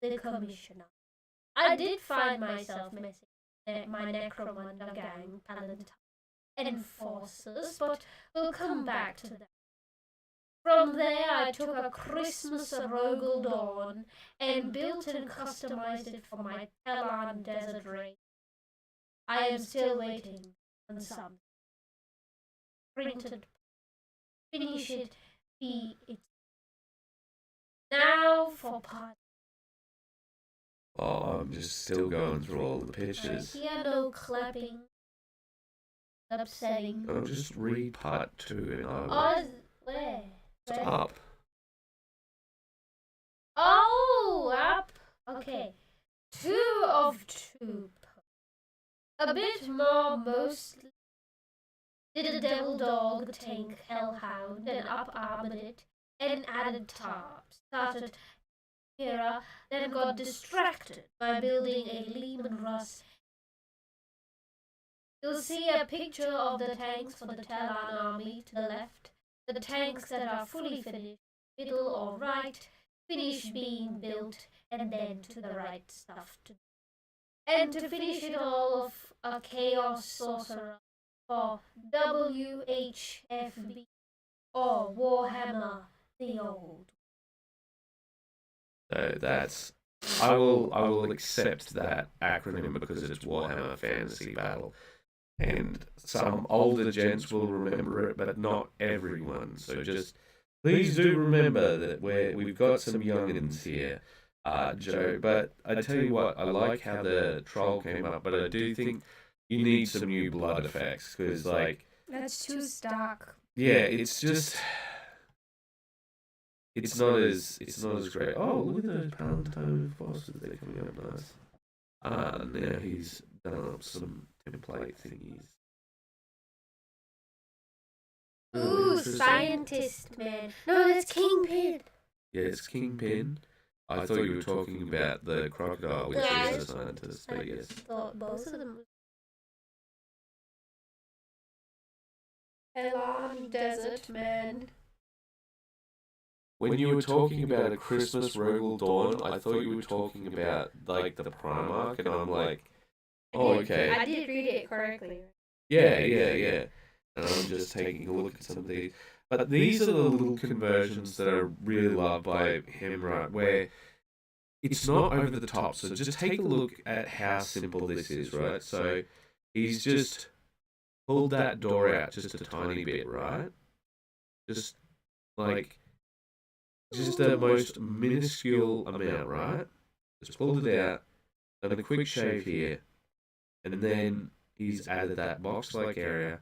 to the commissioner. I did find myself messing my Necromunda gang, Paladin and Forces, but we'll come back to that. From there, I took a Christmas Rogel Dawn and built and customized it for my Talon Desert Raid. I am still waiting on some. Printed. Finish it. Be it. Now for part. Oh, I'm just still going through all the pictures. I hear no clapping. Upsetting. I'll just read part 2 and I will. Oh, where? Up. Oh, up. Okay. 2 of 2. A bit more mostly. Did a devil dog tank hellhound and up armored it and added tarps. Started Hera, then got distracted by building a Lehman Russ. You'll see a picture of the tanks for the Talon army to the left. The tanks that are fully finished, middle or right, finish being built, and then to the right stuff to do. And to finish it all off, a Chaos Sorcerer for WHFB or Warhammer the Old. So that's I will accept that acronym because it's Warhammer Fantasy Battle. And some older gents will remember it, but not everyone. So just please do remember that we've got some youngins here, Joe. But I tell you what, I like how the troll came up, but I do think you need some new blood effects because, like, that's too stark. Yeah, it's just it's not as great. Oh, look at those Palatine bosses; they're coming up nice. Now he's done up some template thingies. Ooh, scientist man. No, that's Kingpin. Yeah, it's Kingpin. I thought you were talking about the crocodile, which is a scientist, but yes. I thought both of them. Elon Desert Man. When you were talking about A Christmas Rogue Dawn, I thought you were talking about, like, the Primarch, and I'm like, oh, okay. I did read it correctly. Yeah. And I'm just taking a look at some of these. But these are the little conversions that I really love by him, right, where it's not over the top. So just take a look at how simple this is, right? So he's just pulled that door out just a tiny bit, right? Just like, just the most minuscule amount, right? Just pulled it out, done a quick shave here, and then he's added that box-like area,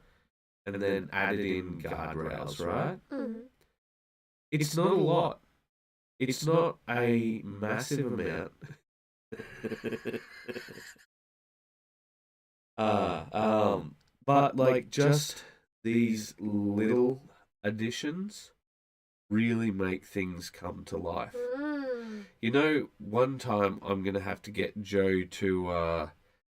and then added in guardrails, right? Mm-hmm. It's not a lot. It's not a massive amount. But like just these little additions really make things come to life. You know, one time I'm gonna have to get Joe to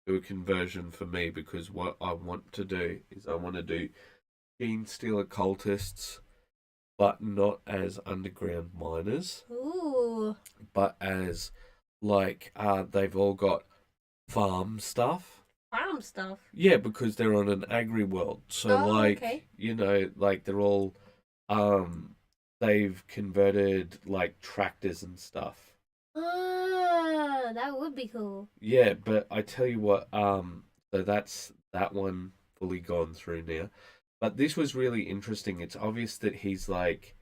do a conversion for me, because what I want to do is I want to do Gene Stealer cultists, but not as underground miners. Ooh. But as like they've all got farm stuff. Farm stuff? Yeah, because they're on an agri world. So okay. you know, like they're all they've converted like tractors and stuff. Ah, that would be cool. Yeah, but I tell you what, so that's that one fully gone through now. But this was really interesting. It's obvious that he's like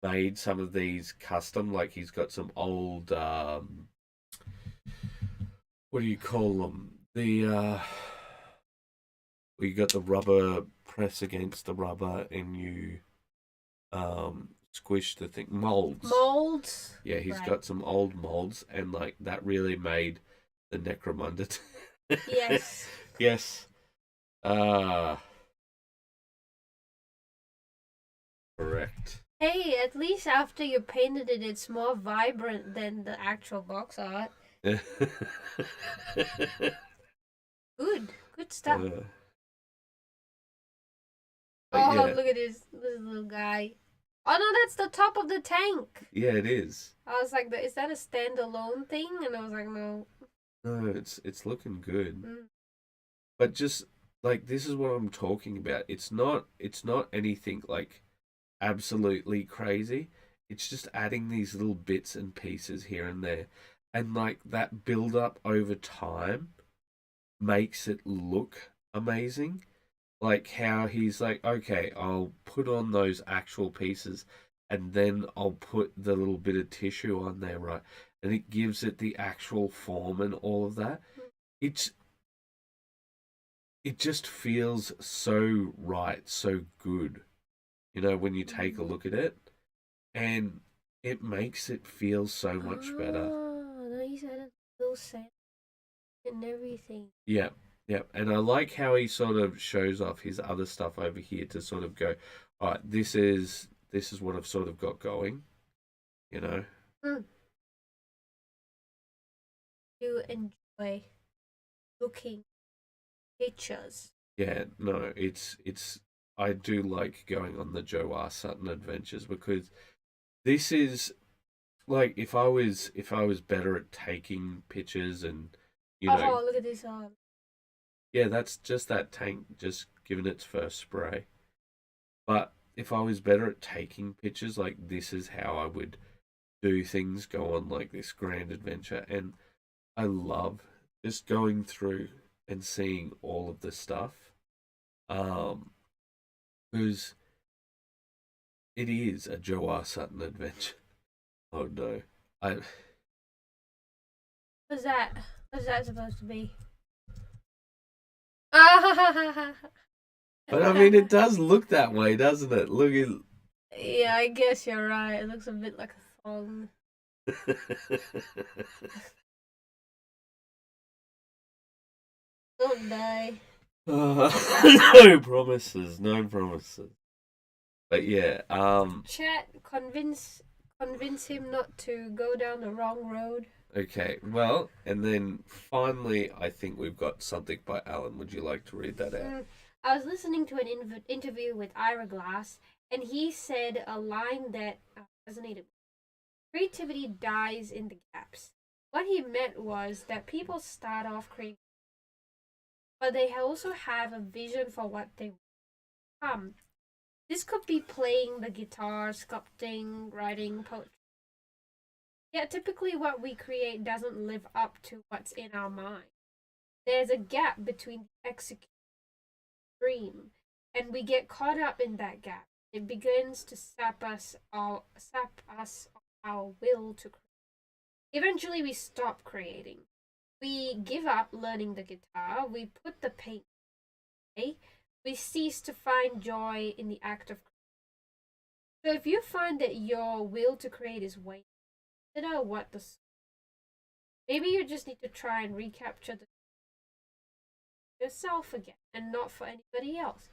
made some of these custom, like he's got some old what do you call them? The where you got the rubber press against the rubber and you squish the thing. Molds. Yeah, he's got some old molds, and like that really made the Necromunda. Yes. Yes. Correct. Hey, at least after you painted it, it's more vibrant than the actual box art. Good stuff. Yeah. Look at this little guy. Oh no, that's the top of the tank. Yeah, it is. I was like, is that a standalone thing? And I was like, no. No, it's looking good. But just like this is what I'm talking about. It's not anything like absolutely crazy. It's just adding these little bits and pieces here and there. And like that build up over time makes it look amazing. Like how he's like, okay, I'll put on those actual pieces and then I'll put the little bit of tissue on there, right? And it gives it the actual form and all of that. It just feels so right, so good. You know, when you take a look at it, and it makes it feel so much better. Oh, you said it feels sad and everything. Yeah. And I like how he sort of shows off his other stuff over here to sort of go, all right, this is what I've sort of got going, you know. You enjoy looking pictures. Yeah, no, it's I do like going on the Joe R. Sutton adventures, because this is like if I was better at taking pictures and you know. Oh, look at this arm. Yeah, that's just that tank just giving its first spray. But if I was better at taking pictures, like this is how I would do things, go on like this grand adventure. And I love just going through and seeing all of this stuff. Because it is a Joe R. Sutton adventure. Oh no. What's that supposed to be? But I mean, it does look that way, doesn't it? Look at. Yeah, I guess you're right. It looks a bit like a thong. Don't die. No promises. But yeah. Chat, convince convince him not to go down the wrong road. Okay, well, and then finally, I think we've got something by Alan. Would you like to read that out? I was listening to an interview with Ira Glass, and he said a line that resonated. Creativity dies in the gaps. What he meant was that people start off creating, but they also have a vision for what they want to become. This could be playing the guitar, sculpting, writing, poetry. Yet typically what we create doesn't live up to what's in our mind. There's a gap between the execution and the dream, and we get caught up in that gap. It begins to sap us our will to create. Eventually we stop creating. We give up learning the guitar, we put the paint away, we cease to find joy in the act of creating. So if you find that your will to create is waning, consider what the maybe you just need to try and recapture the yourself again and not for anybody else.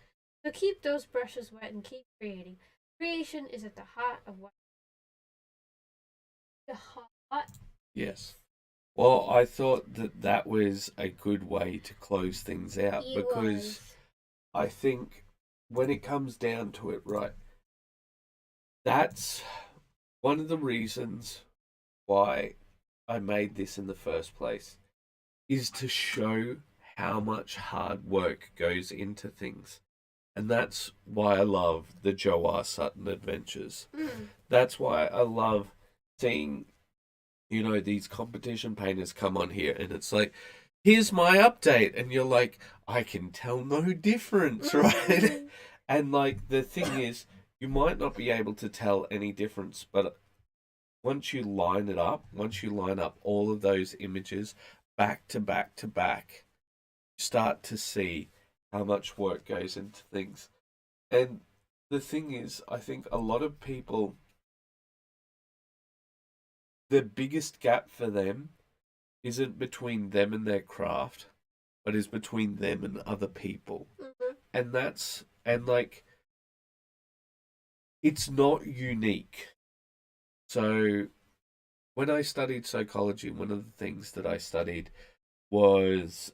So keep those brushes wet and keep creating. Creation is at the heart of what the heart. Yes. Well, I thought that that was a good way to close things out because I think when it comes down to it, right, that's one of the reasons why I made this in the first place is to show how much hard work goes into things. And that's why I love the Joe R. Sutton adventures. That's why I love seeing, you know, these competition painters come on here and it's like, here's my update. And you're like, I can tell no difference, right? And like, the thing is, you might not be able to tell any difference, but once you line it up, once you line up all of those images back to back to back, you start to see how much work goes into things. And the thing is, I think a lot of people, the biggest gap for them isn't between them and their craft, but is between them and other people. And that's, and like, it's not unique. So when I studied psychology, one of the things that I studied was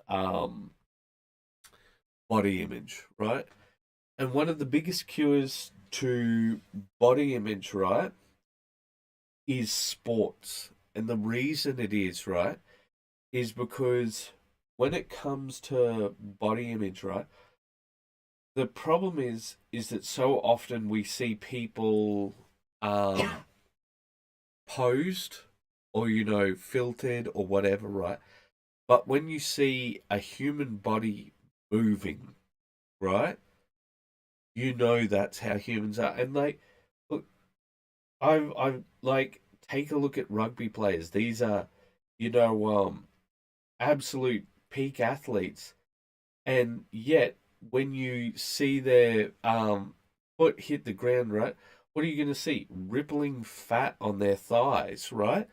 body image, right? And one of the biggest cures to body image, right, is sports. And the reason it is, right, is because when it comes to body image, right, the problem is that so often we see people posed or, you know, filtered or whatever, right? But when you see a human body moving, right, you know that's how humans are. And like, look, I've like, take a look at rugby players. These are, you know, absolute peak athletes, and yet when you see their foot hit the ground, right, what are you going to see? Rippling fat on their thighs, right?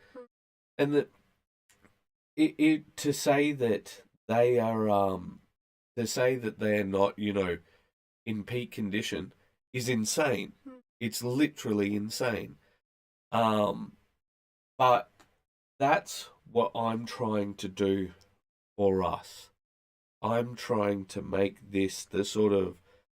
And that it to say that they are to say that they are not, you know, in peak condition is insane. It's literally insane. But that's what I'm trying to do for us. I'm trying to make this the sort of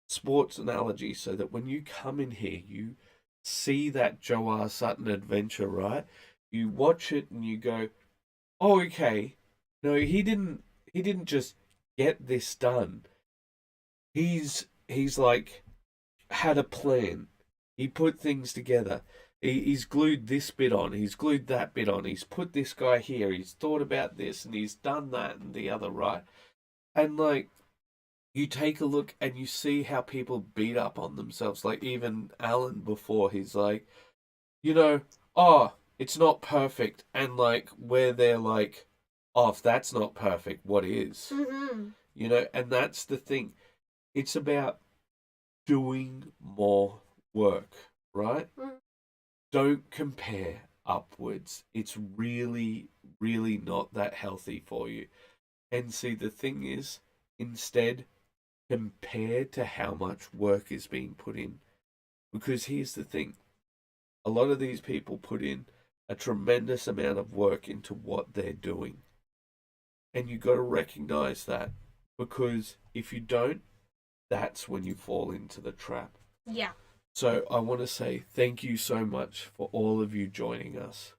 sports analogy so that when you come in here, you see that Joe R. Sutton adventure, right? You watch it and you go, oh, okay. No, he didn't just get this done. He's like had a plan. He put things together. He's glued this bit on. He's glued that bit on. He's put this guy here. He's thought about this and he's done that and the other, right? And like, you take a look and you see how people beat up on themselves. Like even Alan before, he's like, you know, oh, it's not perfect. And like, where they're like, oh, if that's not perfect, what is? You know, and that's the thing. It's about doing more work, right? Don't compare upwards. It's really, really not that healthy for you. And see, the thing is, instead, compare to how much work is being put in. Because here's the thing. a lot of these people put in a tremendous amount of work into what they're doing. And you got to recognize that, because if you don't, that's when you fall into the trap. Yeah. So I want to say thank you so much for all of you joining us.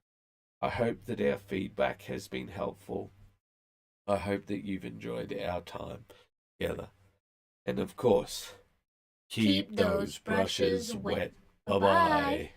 I hope that our feedback has been helpful. I hope that you've enjoyed our time together. And of course, keep those brushes wet. Bye-bye.